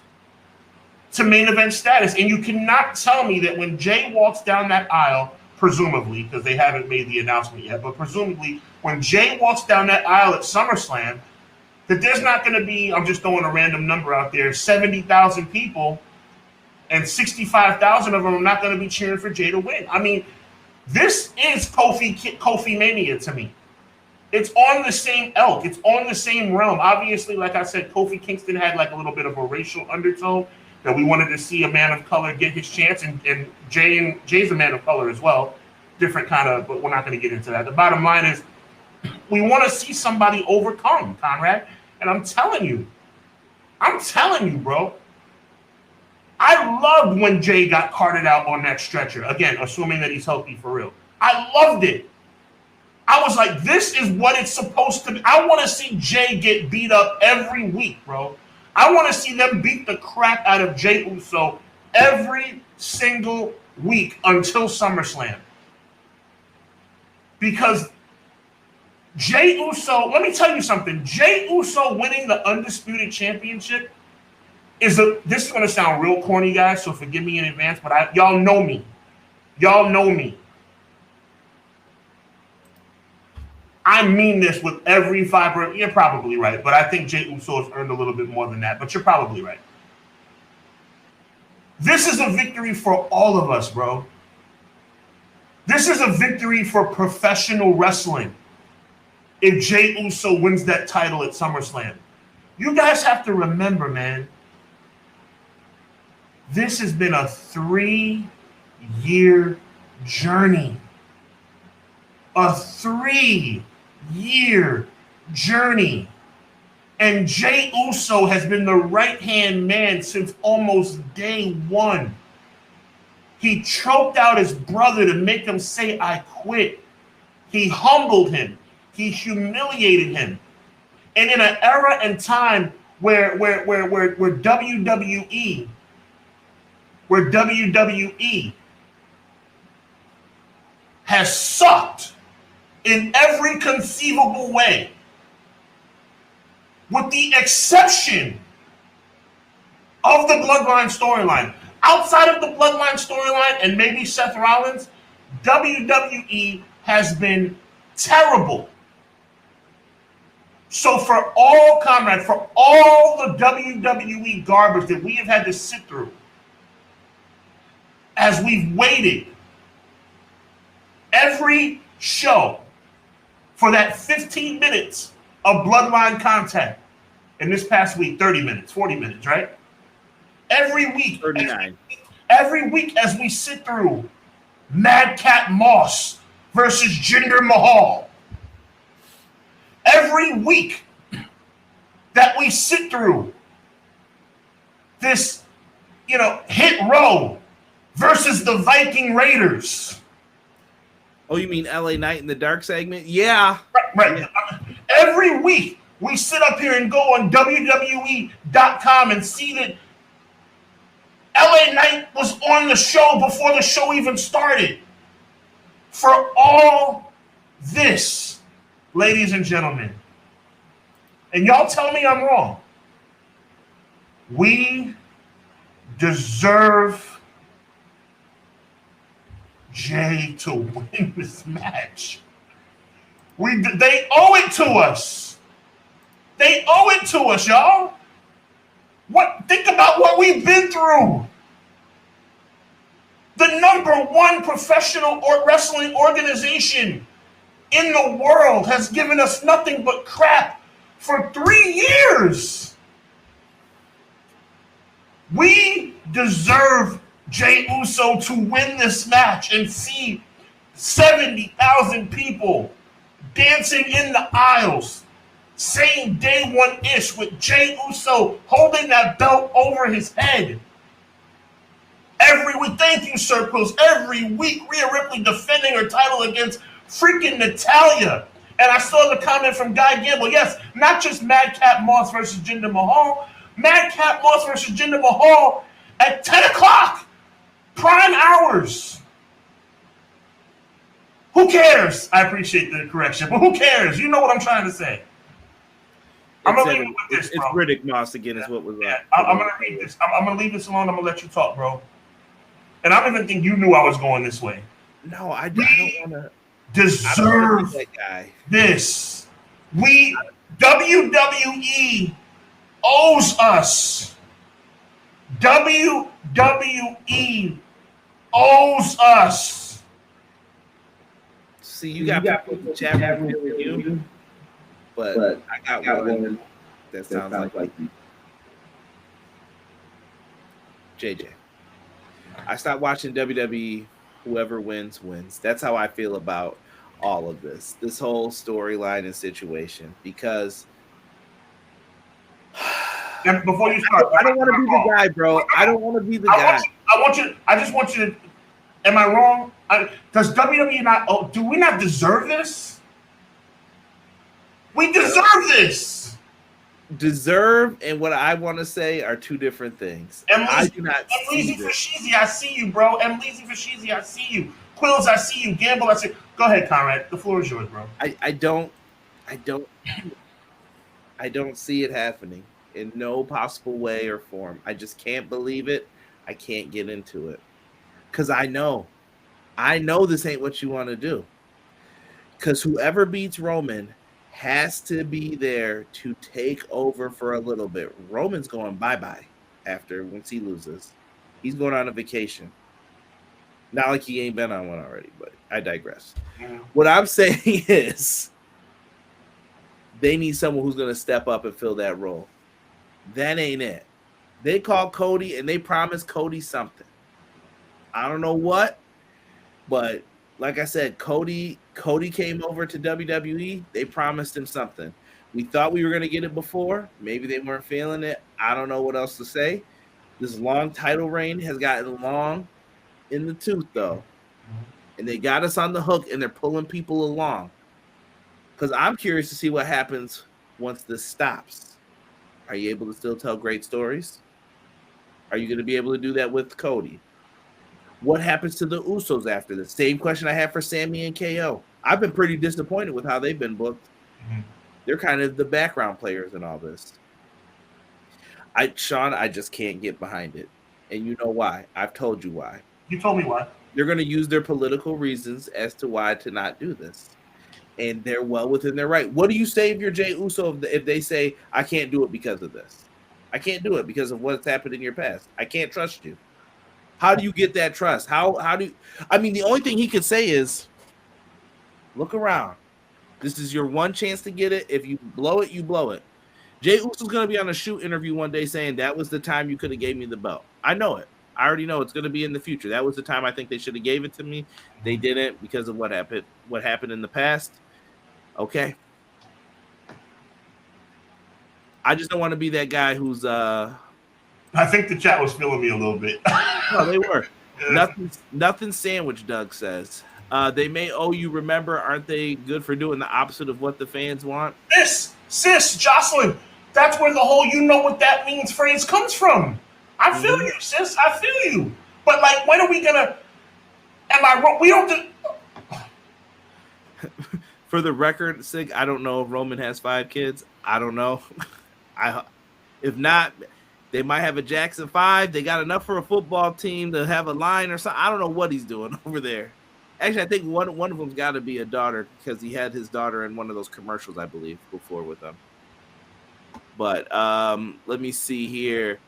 to main event status. And you cannot tell me that when Jay walks down that aisle, presumably, because they haven't made the announcement yet, but presumably when Jay walks down that aisle at SummerSlam, that there's not going to be, I'm just throwing a random number out there, 70,000 people, and 65,000 of them are not going to be cheering for Jay to win. I mean, this is Kofi Mania to me. It's on the same elk. It's on the same realm. Obviously, like I said, Kofi Kingston had like a little bit of a racial undertone that we wanted to see a man of color get his chance, and Jay's a man of color as well. Different kind of, but we're not going to get into that. The bottom line is we want to see somebody overcome, Conrad. And I'm telling you, bro, I loved when Jay got carted out on that stretcher. Again, assuming that he's healthy for real. I loved it. I was like, this is what it's supposed to be. I want to see Jay get beat up every week, bro. I want to see them beat the crap out of Jey Uso every single week until SummerSlam. Because Jey Uso, let me tell you something. Jey Uso winning the Undisputed Championship this is going to sound real corny, guys, so forgive me in advance, but y'all know me. Y'all know me. I mean this with every fiber. You're probably right, but I think Jey Uso has earned a little bit more than that, but you're probably right. This is a victory for all of us, bro. This is a victory for professional wrestling. If Jey Uso wins that title at SummerSlam, you guys have to remember, man, this has been a 3-year journey. A 3-year journey. And Jey Uso has been the right-hand man since almost day one. He choked out his brother to make him say, I quit. He humbled him. He humiliated him. And in an era and time where WWE has sucked in every conceivable way, with the exception of the Bloodline storyline. Outside of the Bloodline storyline and maybe Seth Rollins, WWE has been terrible. So for all the WWE garbage that we have had to sit through as we've waited every show for that 15 minutes of Bloodline content in this past week, 30 minutes, 40 minutes, right? Every week, 39. Every week as we sit through Madcap Moss versus Jinder Mahal. Every week that we sit through this, Hit Row versus the Viking Raiders. Oh, you mean LA Knight in the dark segment? Yeah. Right. Yeah. Every week, we sit up here and go on WWE.com and see that LA Knight was on the show before the show even started. For all this, ladies and gentlemen, and y'all tell me I'm wrong, we deserve Jay to win this match. They owe it to us. They owe it to us, y'all. Think about what we've been through. The #1 professional wrestling organization in the world has given us nothing but crap for 3 years. We deserve Jey Uso to win this match and see 70,000 people dancing in the aisles, saying day one-ish with Jey Uso holding that belt over his head. Every week, thank you, Sir Quills. Every week, Rhea Ripley defending her title against freaking Natalya. And I saw the comment from Guy Gamble. Yes, not just Madcap Moss versus Jinder Mahal. Madcap Moss versus Jinder Mahal at 10 o'clock. Prime hours. Who cares? I appreciate the correction, but who cares? You know what I'm trying to say. I'm going to leave it with this, bro. It's Riddick Moss again is what was up. I'm going to read this. I'm going to leave this alone. I'm going to let you talk, bro. And I don't even think you knew I was going this way. No, I don't want to. Deserve that guy. This. WWE owes us. WWE owes us. See, you got people in the chat room with you, but I got one that sounds like you. JJ. I stopped watching WWE. Whoever wins, wins. That's how I feel about all of this whole storyline and situation. Because, and before you start, I don't want to be the guy, bro. I don't want to be the guy. I just want you to. Am I wrong? Does WWE not? Oh, do we not deserve this? We deserve this. Deserve and what I want to say are two different things. I do not see this. Fashizi, I see you, bro. Mleezy Fashizi, I see you. Quills, I see you. Gamble, I see you. Go ahead, Conrad. The floor is yours, bro. I don't see it happening in no possible way or form. I just can't believe it. I can't get into it. Because I know this ain't what you want to do. Because whoever beats Roman has to be there to take over for a little bit. Roman's going bye-bye once he loses. He's going on a vacation. Not like he ain't been on one already, but I digress. What I'm saying is they need someone who's going to step up and fill that role. That ain't it. They called Cody and they promised Cody something. I don't know what, but like I said, Cody came over to WWE. They promised him something. We thought we were going to get it before. Maybe they weren't feeling it. I don't know what else to say. This long title reign has gotten long in the tooth, though. And they got us on the hook, and they're pulling people along. Because I'm curious to see what happens once this stops. Are you able to still tell great stories? Are you going to be able to do that with Cody? What happens to the Usos after this? Same question I have for Sammy and KO. I've been pretty disappointed with how they've been booked. Mm-hmm. They're kind of the background players in all this. Sean, I just can't get behind it. And you know why. I've told you why. You told me why. They're going to use their political reasons as to why to not do this. And they're well within their right. What do you say if you're Jey Uso if they say, I can't do it because of this? I can't do it because of what's happened in your past. I can't trust you. How do you get that trust? How do you, I mean, the only thing he could say is, look around. This is your one chance to get it. If you blow it, you blow it. Jey Uso's going to be on a shoot interview one day saying that was the time you could have gave me the belt. I know it. I already know it's going to be in the future. That was the time I think they should have gave it to me. They didn't because of what happened in the past. Okay. I just don't want to be that guy who's I think the chat was feeling me a little bit. No, they were. Nothing sandwich, Doug says. They may owe you, remember, aren't they good for doing the opposite of what the fans want? Sis, Jocelyn, that's where the whole "you know what that means" phrase comes from. I feel you, sis. I feel you. But like, when are we gonna? Am I wrong? We don't do. For the record, Sig, I don't know if Roman has 5 kids. I don't know. If not, they might have a Jackson 5. They got enough for a football team to have a line or something. I don't know what he's doing over there. Actually, I think one of them's got to be a daughter because he had his daughter in one of those commercials, I believe, before with them. But let me see here.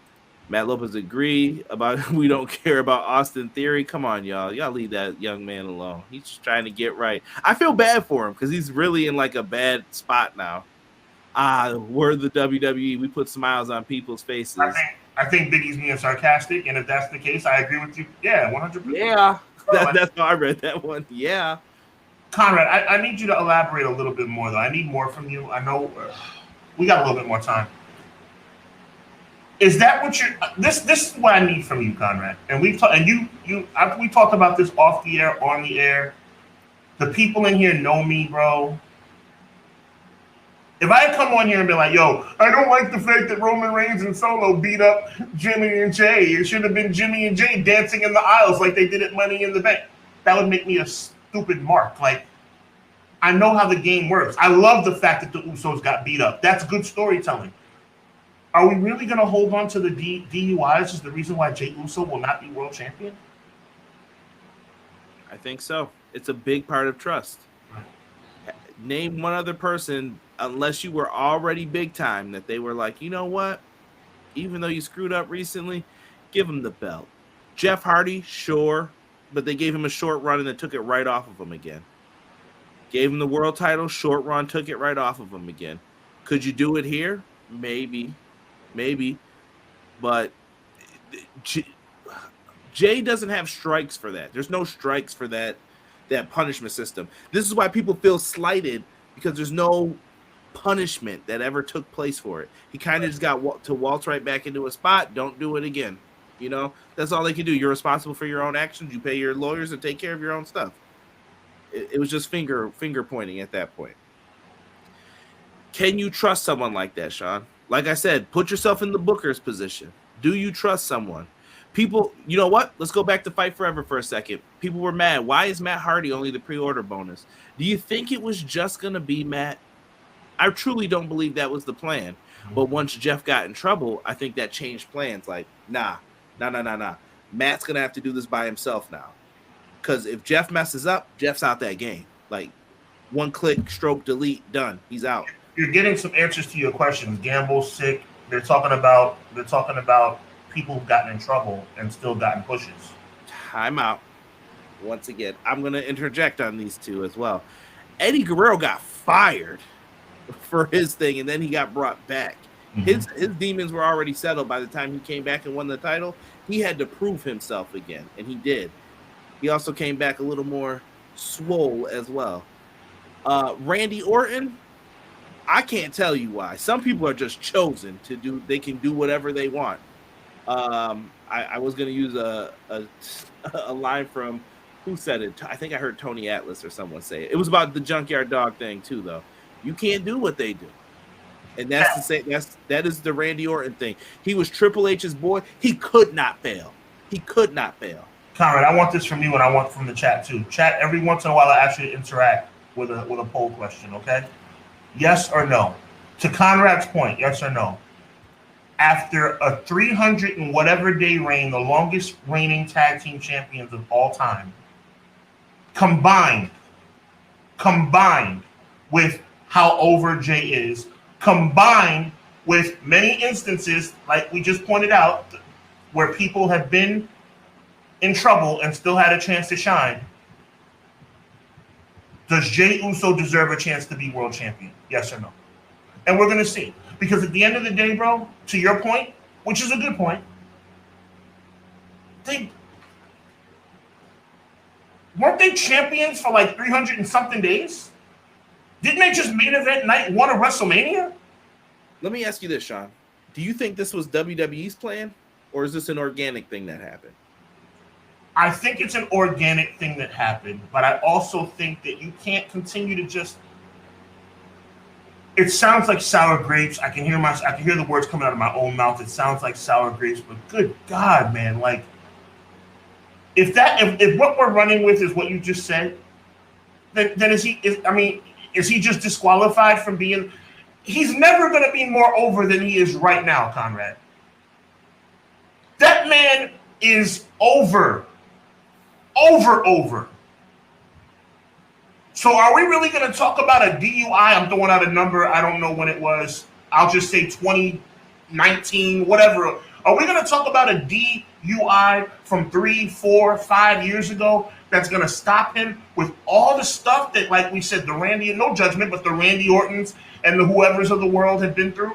Matt Lopez agree about we don't care about Austin Theory. Come on, y'all. Y'all leave that young man alone. He's just trying to get right. I feel bad for him because he's really in like a bad spot now. We're the WWE. We put smiles on people's faces. I think Biggie's being sarcastic, and if that's the case, I agree with you. Yeah, 100%. Yeah, that's how I read that one. Yeah. Conrad, I need you to elaborate a little bit more, though. I need more from you. I know we got a little bit more time. Is that what you're? This is what I need from you, Conrad. And we talked about this off the air, on the air. The people in here know me, bro. If I come on here and be like, "Yo, I don't like the fact that Roman Reigns and Solo beat up Jimmy and Jay. It should have been Jimmy and Jay dancing in the aisles like they did at Money in the Bank," that would make me a stupid mark. Like, I know how the game works. I love the fact that the Usos got beat up. That's good storytelling. Are we really going to hold on to the DUIs as the reason why Jey Uso will not be world champion? I think so. It's a big part of trust. Name one other person, unless you were already big time, that they were like, you know what? Even though you screwed up recently, give him the belt. Jeff Hardy, sure, but they gave him a short run and they took it right off of him again. Gave him the world title, short run, took it right off of him again. Could you do it here? Maybe. But Jay doesn't have strikes for that. There's no strikes for that punishment system. This is why people feel slighted, because there's no punishment that ever took place for it. He kind of just got to waltz right back into a spot. Don't do it again. You know, that's all they can do. You're responsible for your own actions. You pay your lawyers and take care of your own stuff. It was just finger pointing at that point. Can you trust someone like that, Sean? Like I said, put yourself in the Booker's position. Do you trust someone? People, you know what? Let's go back to Fight Forever for a second. People were mad. Why is Matt Hardy only the pre-order bonus? Do you think it was just going to be Matt? I truly don't believe that was the plan. But once Jeff got in trouble, I think that changed plans. Like, nah. Matt's going to have to do this by himself now. Because if Jeff messes up, Jeff's out that game. Like, one click, stroke, delete, done. He's out. You're getting some answers to your questions. Gamble's sick. They're talking about people who've gotten in trouble and still gotten pushes. Time out. Once again, I'm going to interject on these two as well. Eddie Guerrero got fired for his thing, and then he got brought back. Mm-hmm. His demons were already settled by the time he came back and won the title. He had to prove himself again, and he did. He also came back a little more swole as well. Randy Orton, I can't tell you why. Some people are just chosen to do. They can do whatever they want. I was going to use a line from, who said it? I think I heard Tony Atlas or someone say it. It was about the Junkyard Dog thing too, though. You can't do what they do, and that is the Randy Orton thing. He was Triple H's boy. He could not fail. Conrad, I want this from you, and I want from the chat too. Chat, every once in a while, I ask you to interact with a poll question. Okay. Yes or no? To Conrad's point, yes or no? After a 300 and whatever day reign, the longest reigning tag team champions of all time, combined with how over Jay is, combined with many instances, like we just pointed out, where people have been in trouble and still had a chance to shine, does Jey Uso deserve a chance to be world champion? Yes or no? And we're going to see. Because at the end of the day, bro, to your point, which is a good point, weren't they champions for like 300 and something days? Didn't they just main event night one of WrestleMania? Let me ask you this, Sean. Do you think this was WWE's plan, or is this an organic thing that happened? I think it's an organic thing that happened, but I also think that you can't continue to just. It sounds like sour grapes. I can hear the words coming out of my own mouth. It sounds like sour grapes, but good God, man! Like, if what we're running with is what you just said, then is he just disqualified from being? He's never going to be more over than he is right now, Conrad. That man is over. So are we really going to talk about a DUI? I'm throwing out a number. I don't know when it was. I'll just say 2019, whatever. Are we going to talk about a DUI from 3, 4, 5 years ago that's going to stop him with all the stuff that, like we said, the Randy, no judgment, but the Randy Ortons and the whoever's of the world have been through?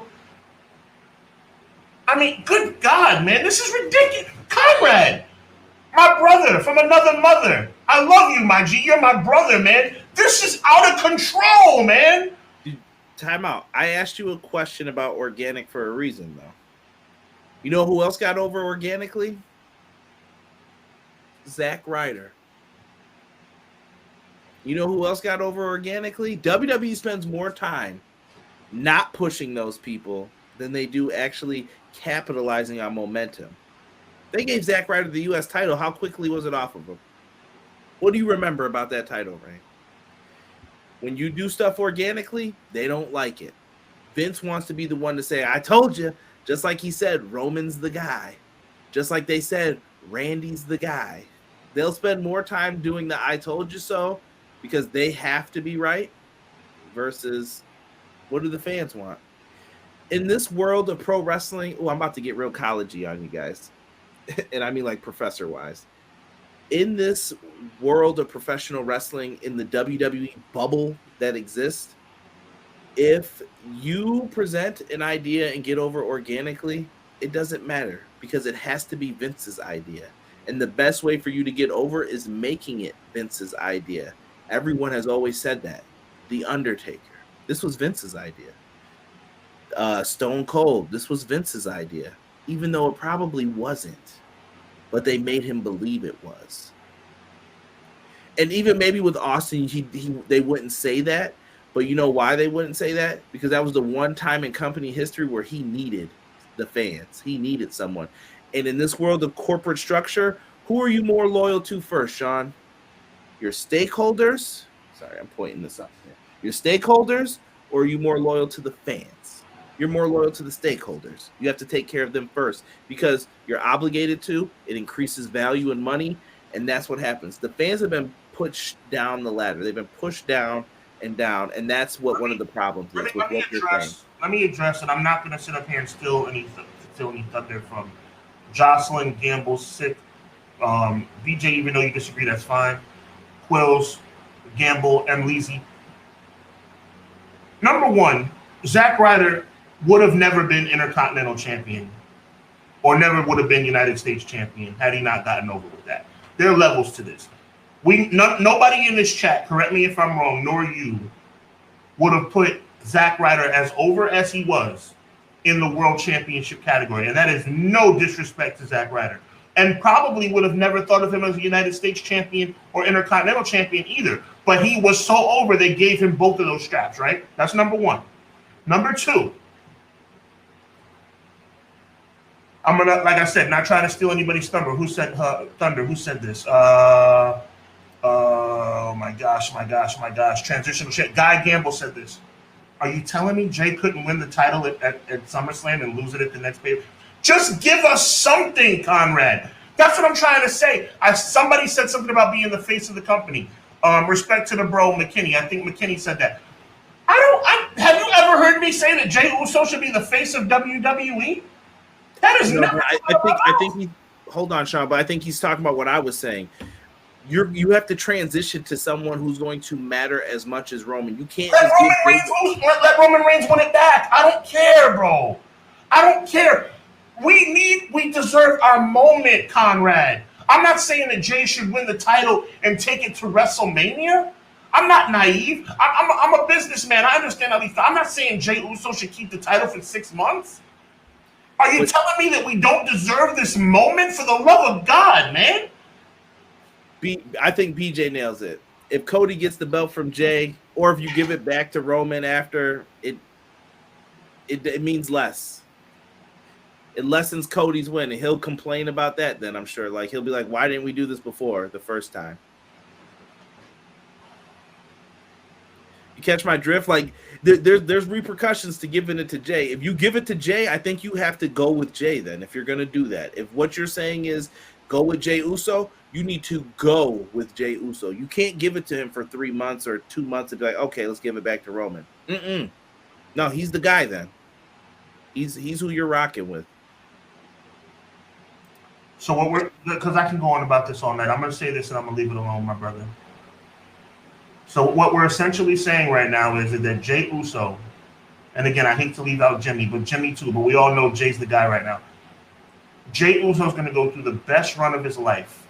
I mean, good God, man, this is ridiculous. Conrad, my brother from another mother. I love you, my G. You're my brother, man. This is out of control, man. Time out. I asked you a question about organic for a reason, though. You know who else got over organically? Zack Ryder. You know who else got over organically? WWE spends more time not pushing those people than they do actually capitalizing on momentum. They gave Zack Ryder the U.S. title. How quickly was it off of him? What do you remember about that title reign? When you do stuff organically, they don't like it. Vince wants to be the one to say, I told you. Just like he said, Roman's the guy. Just like they said, Randy's the guy. They'll spend more time doing the I told you so because they have to be right versus what do the fans want? In this world of pro wrestling, I'm about to get real college-y on you guys. And I mean like professor-wise. In this world of professional wrestling, in the WWE bubble that exists, if you present an idea and get over organically, it doesn't matter because it has to be Vince's idea. And the best way for you to get over is making it Vince's idea. Everyone has always said that. The Undertaker, this was Vince's idea. Stone Cold, this was Vince's idea, even though it probably wasn't. But they made him believe it was. And even maybe with Austin, they wouldn't say that. But you know why they wouldn't say that? Because that was the one time in company history where he needed the fans. He needed someone. And in this world of corporate structure, who are you more loyal to first, Sean? Your stakeholders? Sorry, I'm pointing this up here. Your stakeholders, or are you more loyal to the fans? You're more loyal to the stakeholders. You have to take care of them first because you're obligated to. It increases value and money, and that's what happens. The fans have been pushed down the ladder. They've been pushed down, and that's what one of the problems is. Let me address it. I'm not going to sit up here and steal any thunder from Jocelyn, Gamble, Sick, BJ. Even though you disagree, that's fine. Quills, Gamble, and Leezy. Number one, Zack Ryder would have never been Intercontinental Champion or never would have been United States Champion had he not gotten over with that. There are levels to this. Nobody in this chat, correct me if I'm wrong, nor you, would have put Zack Ryder as over as he was in the World Championship category. And that is no disrespect to Zack Ryder. And probably would have never thought of him as a United States Champion or Intercontinental Champion either. But he was so over, they gave him both of those straps, right? That's number one. Number two, I'm gonna, like I said, not trying to steal anybody's thunder. Who said this? Oh my gosh. Transitional shit. Guy Gamble said this. Are you telling me Jay couldn't win the title at SummerSlam and lose it at the next pay? Just give us something, Conrad. That's what I'm trying to say. Somebody said something about being the face of the company. Respect to the bro McKinney. I think McKinney said that. Have you ever heard me say that Jey Uso should be the face of WWE? That is not. I think he. Hold on, Sean, but I think he's talking about what I was saying. You have to transition to someone who's going to matter as much as Roman. You can't let Roman Reigns win it back. I don't care, bro. I don't care. We deserve our moment, Conrad. I'm not saying that Jay should win the title and take it to WrestleMania. I'm not naive. I'm a businessman. I understand how these. I'm not saying Jey Uso should keep the title for 6 months. Are you telling me that we don't deserve this moment? For the love of God, man. I think BJ nails it. If Cody gets the belt from Jay, or if you give it back to Roman after, it means less. It lessens Cody's win, and he'll complain about that. Then I'm sure, like he'll be like, "Why didn't we do this before the first time?" You catch my drift? Like there's repercussions to giving it to Jay. If you give it to Jay, I think you have to go with Jay. Then, if you're gonna do that, if what you're saying is go with Jay Uso, you need to go with Jay Uso. You can't give it to him for 3 months or 2 months and be like, okay, let's give it back to Roman. No, he's the guy. Then he's who you're rocking with. So what because I can go on about this all night. I'm gonna say this and I'm gonna leave it alone, my brother. So what we're essentially saying right now is that Jay Uso, and again, I hate to leave out Jimmy, but Jimmy too, but we all know Jay's the guy right now. Jay Uso's going to go through the best run of his life,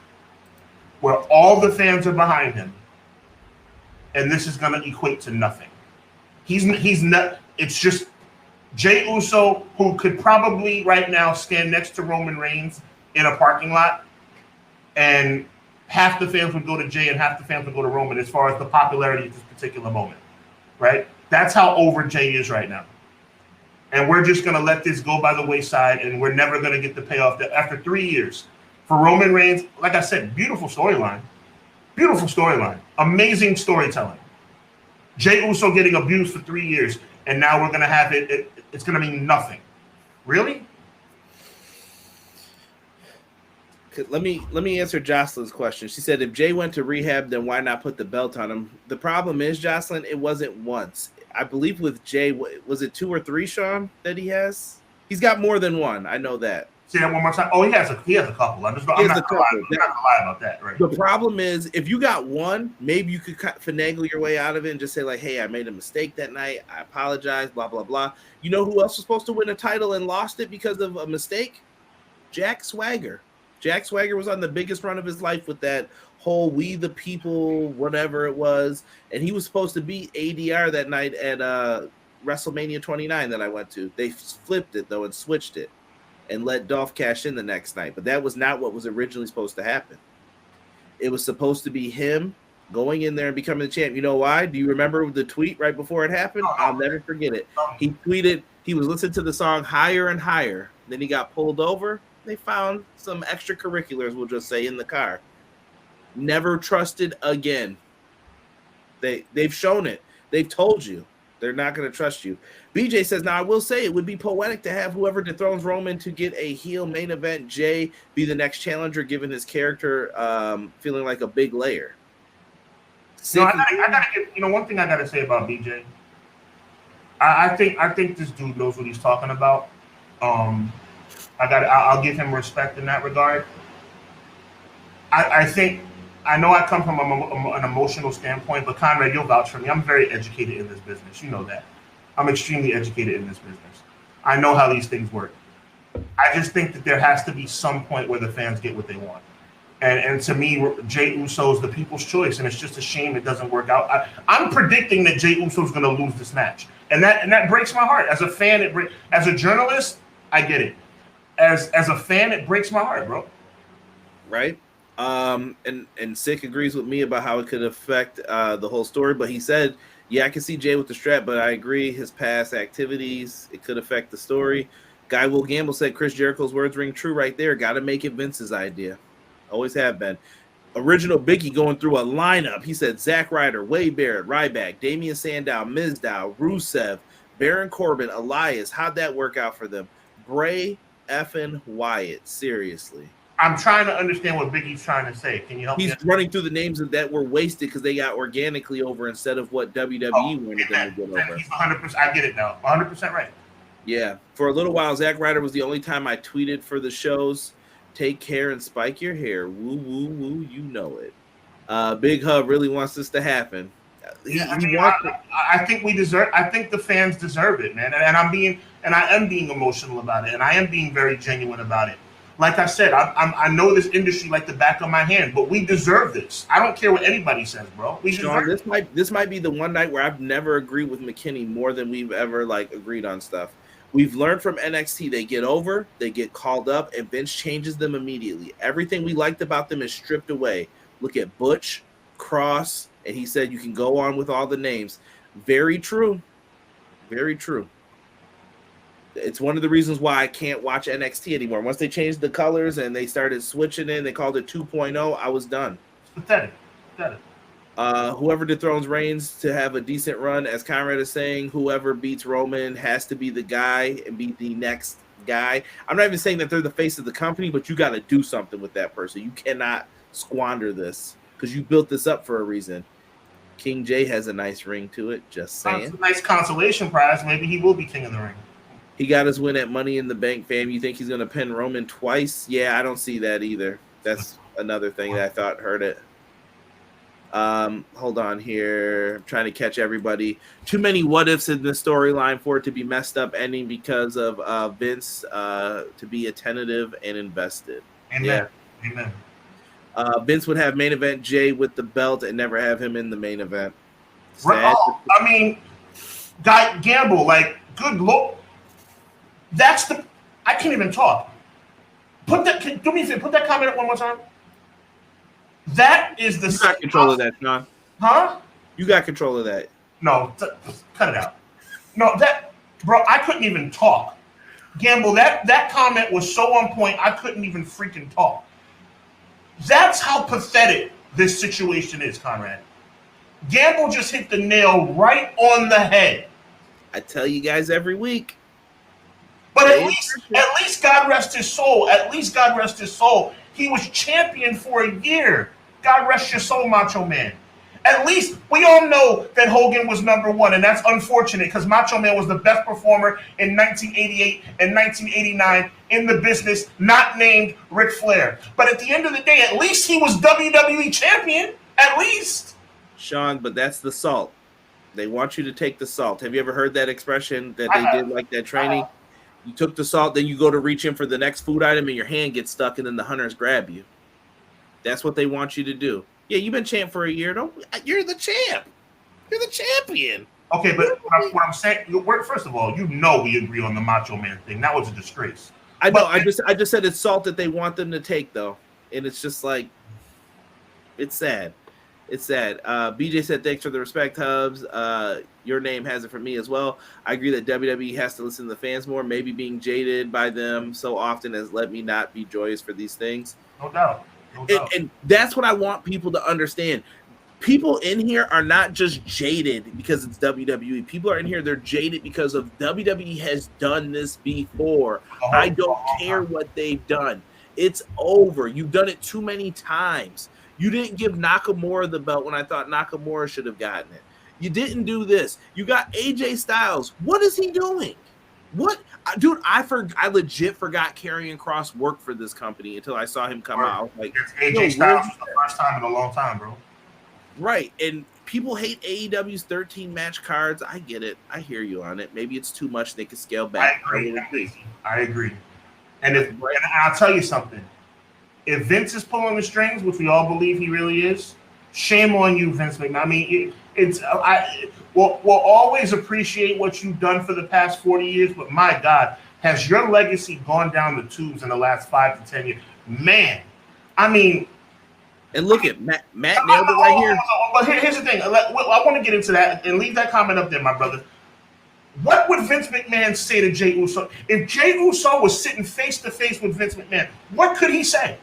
where all the fans are behind him, and this is going to equate to nothing. He's not. It's just Jay Uso, who could probably right now stand next to Roman Reigns in a parking lot, and half the fans would go to Jay and half the fans would go to Roman as far as the popularity at this particular moment, right? That's how over Jay is right now. And we're just going to let this go by the wayside, and we're never going to get the payoff that after 3 years. For Roman Reigns, like I said, beautiful storyline. Beautiful storyline. Amazing storytelling. Jay Uso getting abused for 3 years, and now we're going to have it's going to mean nothing. Really? Let me answer Jocelyn's question. She said, if Jay went to rehab, then why not put the belt on him? The problem is, Jocelyn, it wasn't once. I believe with Jay, was it 2 or 3, Sean, that he has? He's got more than one. I know that. Say that one more time. Oh, he has a couple. I'm not going to lie about that. Right. The problem is, if you got one, maybe you could finagle your way out of it and just say, like, hey, I made a mistake that night. I apologize, blah, blah, blah. You know who else was supposed to win a title and lost it because of a mistake? Jack Swagger. Jack Swagger was on the biggest run of his life with that whole We the People, whatever it was. And he was supposed to beat ADR that night at WrestleMania 29 that I went to. They flipped it, though, and switched it and let Dolph cash in the next night. But that was not what was originally supposed to happen. It was supposed to be him going in there and becoming the champ. You know why? Do you remember the tweet right before it happened? I'll never forget it. He tweeted he was listening to the song Higher and Higher. Then he got pulled over. They found some extracurriculars, we'll just say, in the car. Never trusted again. They've shown it. They've told you. They're not going to trust you. BJ says, now I will say it would be poetic to have whoever dethrones Roman to get a heel main event, Jay, be the next challenger, given his character feeling like a big layer. No, I gotta get, one thing I got to say about BJ. I think this dude knows what he's talking about. I'll give him respect in that regard. I know I come from an emotional standpoint, but Conrad, you'll vouch for me. I'm very educated in this business. You know that. I'm extremely educated in this business. I know how these things work. I just think that there has to be some point where the fans get what they want. And to me, Jay Uso is the people's choice, and it's just a shame it doesn't work out. I'm predicting that Jay Uso is going to lose this match, and that breaks my heart. As a fan, as a journalist, I get it. As a fan, it breaks my heart, bro. Right. And Sick agrees with me about how it could affect the whole story, but he said, yeah, I can see Jay with the strap, but I agree his past activities, it could affect the story. Guy Will Gamble said Chris Jericho's words ring true right there. Got to make it Vince's idea. Always have been. Original Biggie going through a lineup. He said Zack Ryder, Wade Barrett, Ryback, Damian Sandow, Mizdow, Rusev, Baron Corbin, Elias. How'd that work out for them? Bray effing Wyatt. Seriously. I'm trying to understand what Biggie's trying to say. Can you help me? He's running through the names that were wasted because they got organically over instead of what WWE wanted them to get over. He's 100%. I get it now. 100% right. Yeah. For a little while, Zack Ryder was the only time I tweeted for the shows. Take care and spike your hair. Woo, woo, woo. You know it. Big Hub really wants this to happen. I think we deserve. I think the fans deserve it, man. And I am being emotional about it, and I am being very genuine about it. Like I said, I know this industry like the back of my hand, but we deserve this. I don't care what anybody says, bro. Sean, this might be the one night where I've never agreed with McKinney more than we've ever agreed on stuff. We've learned from NXT, they get over, they get called up, and Vince changes them immediately. Everything we liked about them is stripped away. Look at Butch, Cross, and he said you can go on with all the names. Very true. Very true. It's one of the reasons why I can't watch NXT anymore. Once they changed the colors and they started switching in, they called it 2.0, I was done. It's pathetic. Whoever dethrones Reigns to have a decent run, as Conrad is saying, whoever beats Roman has to be the guy and beat the next guy. I'm not even saying that they're the face of the company, but you got to do something with that person. You cannot squander this because you built this up for a reason. King J has a nice ring to it, just saying. It's a nice consolation prize. Maybe he will be king of the ring. He got his win at Money in the Bank, fam. You think he's going to pin Roman twice? Yeah, I don't see that either. That's another thing that I thought hurt it. Hold on here. I'm trying to catch everybody. Too many what ifs in the storyline for it to be messed up ending because of Vince to be attentive and invested. Amen. Yeah. Amen. Vince would have main event Jay with the belt and never have him in the main event. I mean, Guy Gamble, like, good Lord. I can't even talk. Do me a favor, put that comment up one more time. That is the. You got control of that, Sean. Huh? You got control of that. No, cut it out. No, bro, I couldn't even talk. Gamble, that comment was so on point, I couldn't even freaking talk. That's how pathetic this situation is, Conrad. Gamble just hit the nail right on the head. I tell you guys every week. But at least God rest his soul. At least God rest his soul. He was champion for a year. God rest your soul, Macho Man. At least we all know that Hogan was number one, and that's unfortunate because Macho Man was the best performer in 1988 and 1989 in the business, not named Ric Flair. But at the end of the day, at least he was WWE champion. At least. Sean, but that's the salt. They want you to take the salt. Have you ever heard that expression that they did like that training? You took the salt, then you go to reach in for the next food item and your hand gets stuck and then the hunters grab you. That's what they want you to do. Yeah, you've been champ for a year. You're the champ. You're the champion. Okay, but what I'm saying, first of all, we agree on the Macho Man thing. That was a disgrace. I know. I just said it's salt that they want them to take, though. And it's just like, it's sad. It's sad. BJ said, thanks for the respect, Hubs. Your name has it for me as well. I agree that WWE has to listen to the fans more. Maybe being jaded by them so often has let me not be joyous for these things. No doubt. And that's what I want people to understand. People in here are not just jaded because it's WWE. People are in here, they're jaded because of WWE has done this before. I don't care what they've done. It's over. You've done it too many times. You didn't give Nakamura the belt when I thought Nakamura should have gotten it. You didn't do this. You got AJ Styles. What is he doing? What? Dude, I legit forgot Karrion Kross worked for this company until I saw him come out. Like, AJ Styles was the first time in a long time, bro. Right. And people hate AEW's 13 match cards. I get it. I hear you on it. Maybe it's too much. They could scale back. I agree. And I'll tell you something. If Vince is pulling the strings, which we all believe he really is, shame on you, Vince McMahon. I mean, we'll always appreciate what you've done for the past 40 years, but my God, has your legacy gone down the tubes in the last 5 to 10 years? Man, I mean. And look at Matt nailed it right here. But here's the thing. I want to get into that and leave that comment up there, my brother. What would Vince McMahon say to Jey Uso? If Jey Uso was sitting face to face with Vince McMahon, what could he say?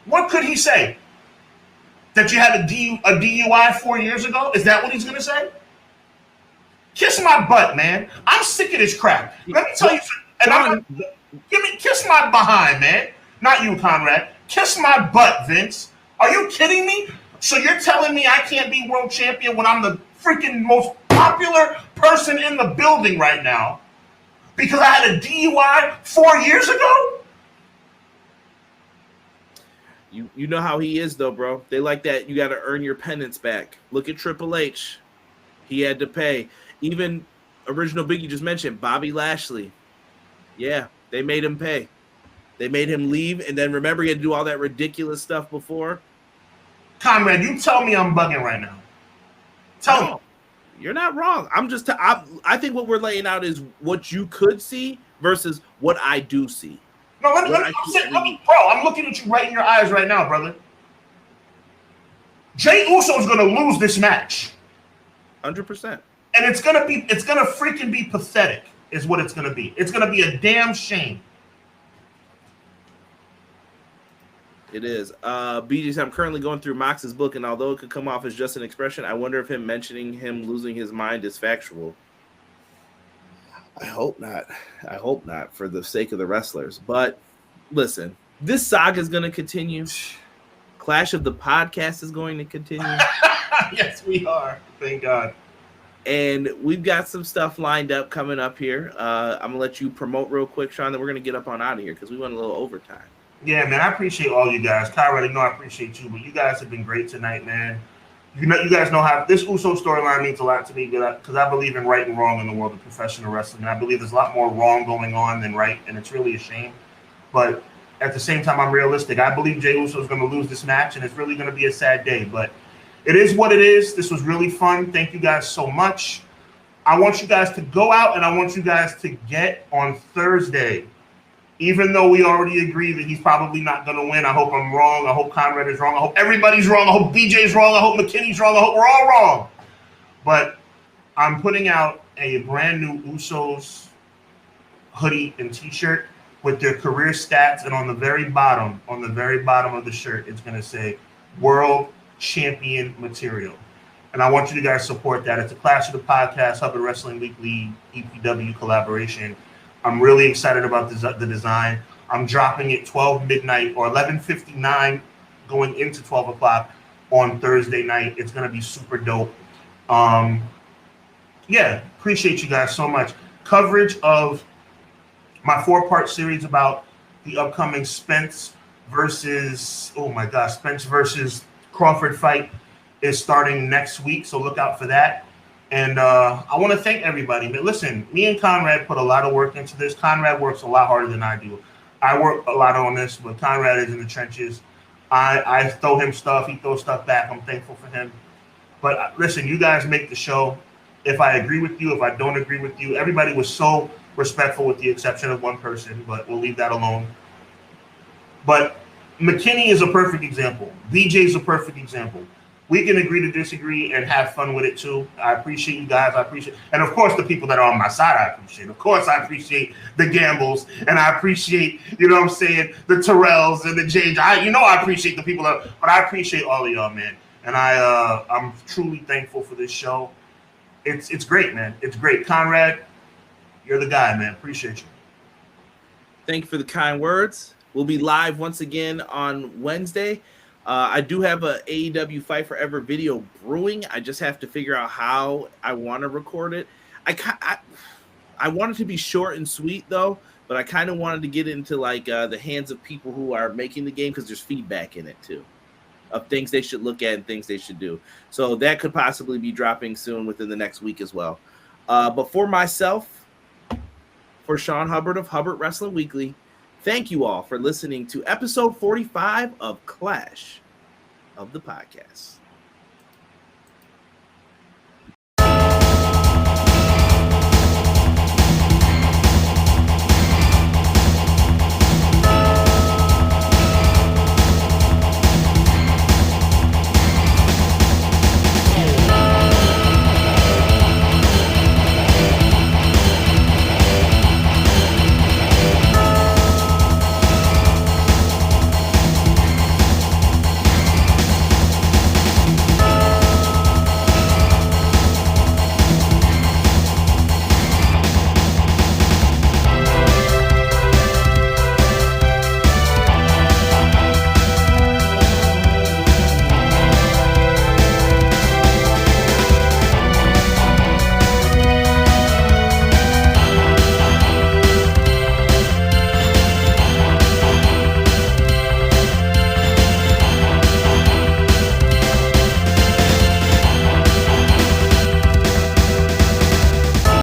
What could he say? That you had a DUI 4 years ago? Is that what he's going to say? Kiss my butt, man. I'm sick of this crap. Let me tell you something. Kiss my behind, man. Not you, Conrad. Kiss my butt, Vince. Are you kidding me? So you're telling me I can't be world champion when I'm the freaking most popular person in the building right now because I had a DUI 4 years ago? You know how he is, though, bro. They like that. You got to earn your penance back. Look at Triple H. He had to pay. Even original Biggie just mentioned, Bobby Lashley. Yeah, they made him pay. They made him leave, and then remember he had to do all that ridiculous stuff before? Conrad, you tell me I'm bugging right now. Tell me. You're not wrong. I think what we're laying out is what you could see versus what I do see. No, bro, I'm looking at you right in your eyes right now, brother. Jey Uso is going to lose this match. 100%. And it's going to freaking be pathetic is what it's going to be. It's going to be a damn shame. It is. BJ said, I'm currently going through Mox's book, and although it could come off as just an expression, I wonder if him mentioning him losing his mind is factual. I hope not. I hope not for the sake of the wrestlers. But listen, this saga is going to continue. Clash of the Podcast is going to continue. Yes, we are. Thank God. And we've got some stuff lined up coming up here. I'm going to let you promote real quick, Sean, then we're going to get up on out of here because we went a little overtime. Yeah, man, I appreciate all you guys. Kyra, I know I appreciate you, but you guys have been great tonight, man. You guys know how this Uso storyline means a lot to me because I believe in right and wrong in the world of professional wrestling. And I believe there's a lot more wrong going on than right, and it's really a shame. But at the same time, I'm realistic. I believe Jey Uso is going to lose this match, and it's really going to be a sad day. But it is what it is. This was really fun. Thank you guys so much. I want you guys to go out, and I want you guys to get on Thursday. Even though we already agree that he's probably not going to win, I hope I'm wrong. I hope Conrad is wrong. I hope everybody's wrong. I hope BJ's wrong. I hope McKinney's wrong. I hope we're all wrong. But I'm putting out a brand new Usos hoodie and T-shirt with their career stats, and on the very bottom of the shirt, it's going to say World Champion Material. And I want you to guys support that. It's a Clash of the Podcast, Hubbard Wrestling Weekly, EPW collaboration. I'm really excited about the design. I'm dropping it 12 midnight or 11:59 going into 12 o'clock on Thursday night. It's going to be super dope. Yeah, appreciate you guys so much. Coverage of my 4-part series about the upcoming Spence versus Crawford fight is starting next week, so look out for that. And I want to thank everybody. But listen, me and Conrad put a lot of work into this. Conrad works a lot harder than I do. I work a lot on this, but Conrad is in the trenches. I throw him stuff. He throws stuff back. I'm thankful for him. But listen, you guys make the show. If I agree with you, if I don't agree with you, everybody was so respectful with the exception of one person, but we'll leave that alone. But McKinney is a perfect example. BJ is a perfect example. We can agree to disagree and have fun with it too. I appreciate you guys. And of course, the people that are on my side, I appreciate. Of course, I appreciate the Gambles, and I appreciate, the Terrells and the James. I appreciate the people but I appreciate all of y'all, man. And I'm truly thankful for this show. It's great, man. It's great. Conrad, you're the guy, man. Appreciate you. Thank you for the kind words. We'll be live once again on Wednesday. I do have a AEW Fight Forever video brewing. I just have to figure out how I want to record it. I want it to be short and sweet though, but I kind of wanted to get into the hands of people who are making the game because there's feedback in it too of things they should look at and things they should do. So that could possibly be dropping soon within the next week as well. But for myself, for Sean Hubbard of Hubbard Wrestling Weekly, thank you all for listening to episode 45 of Clash of the Podcast.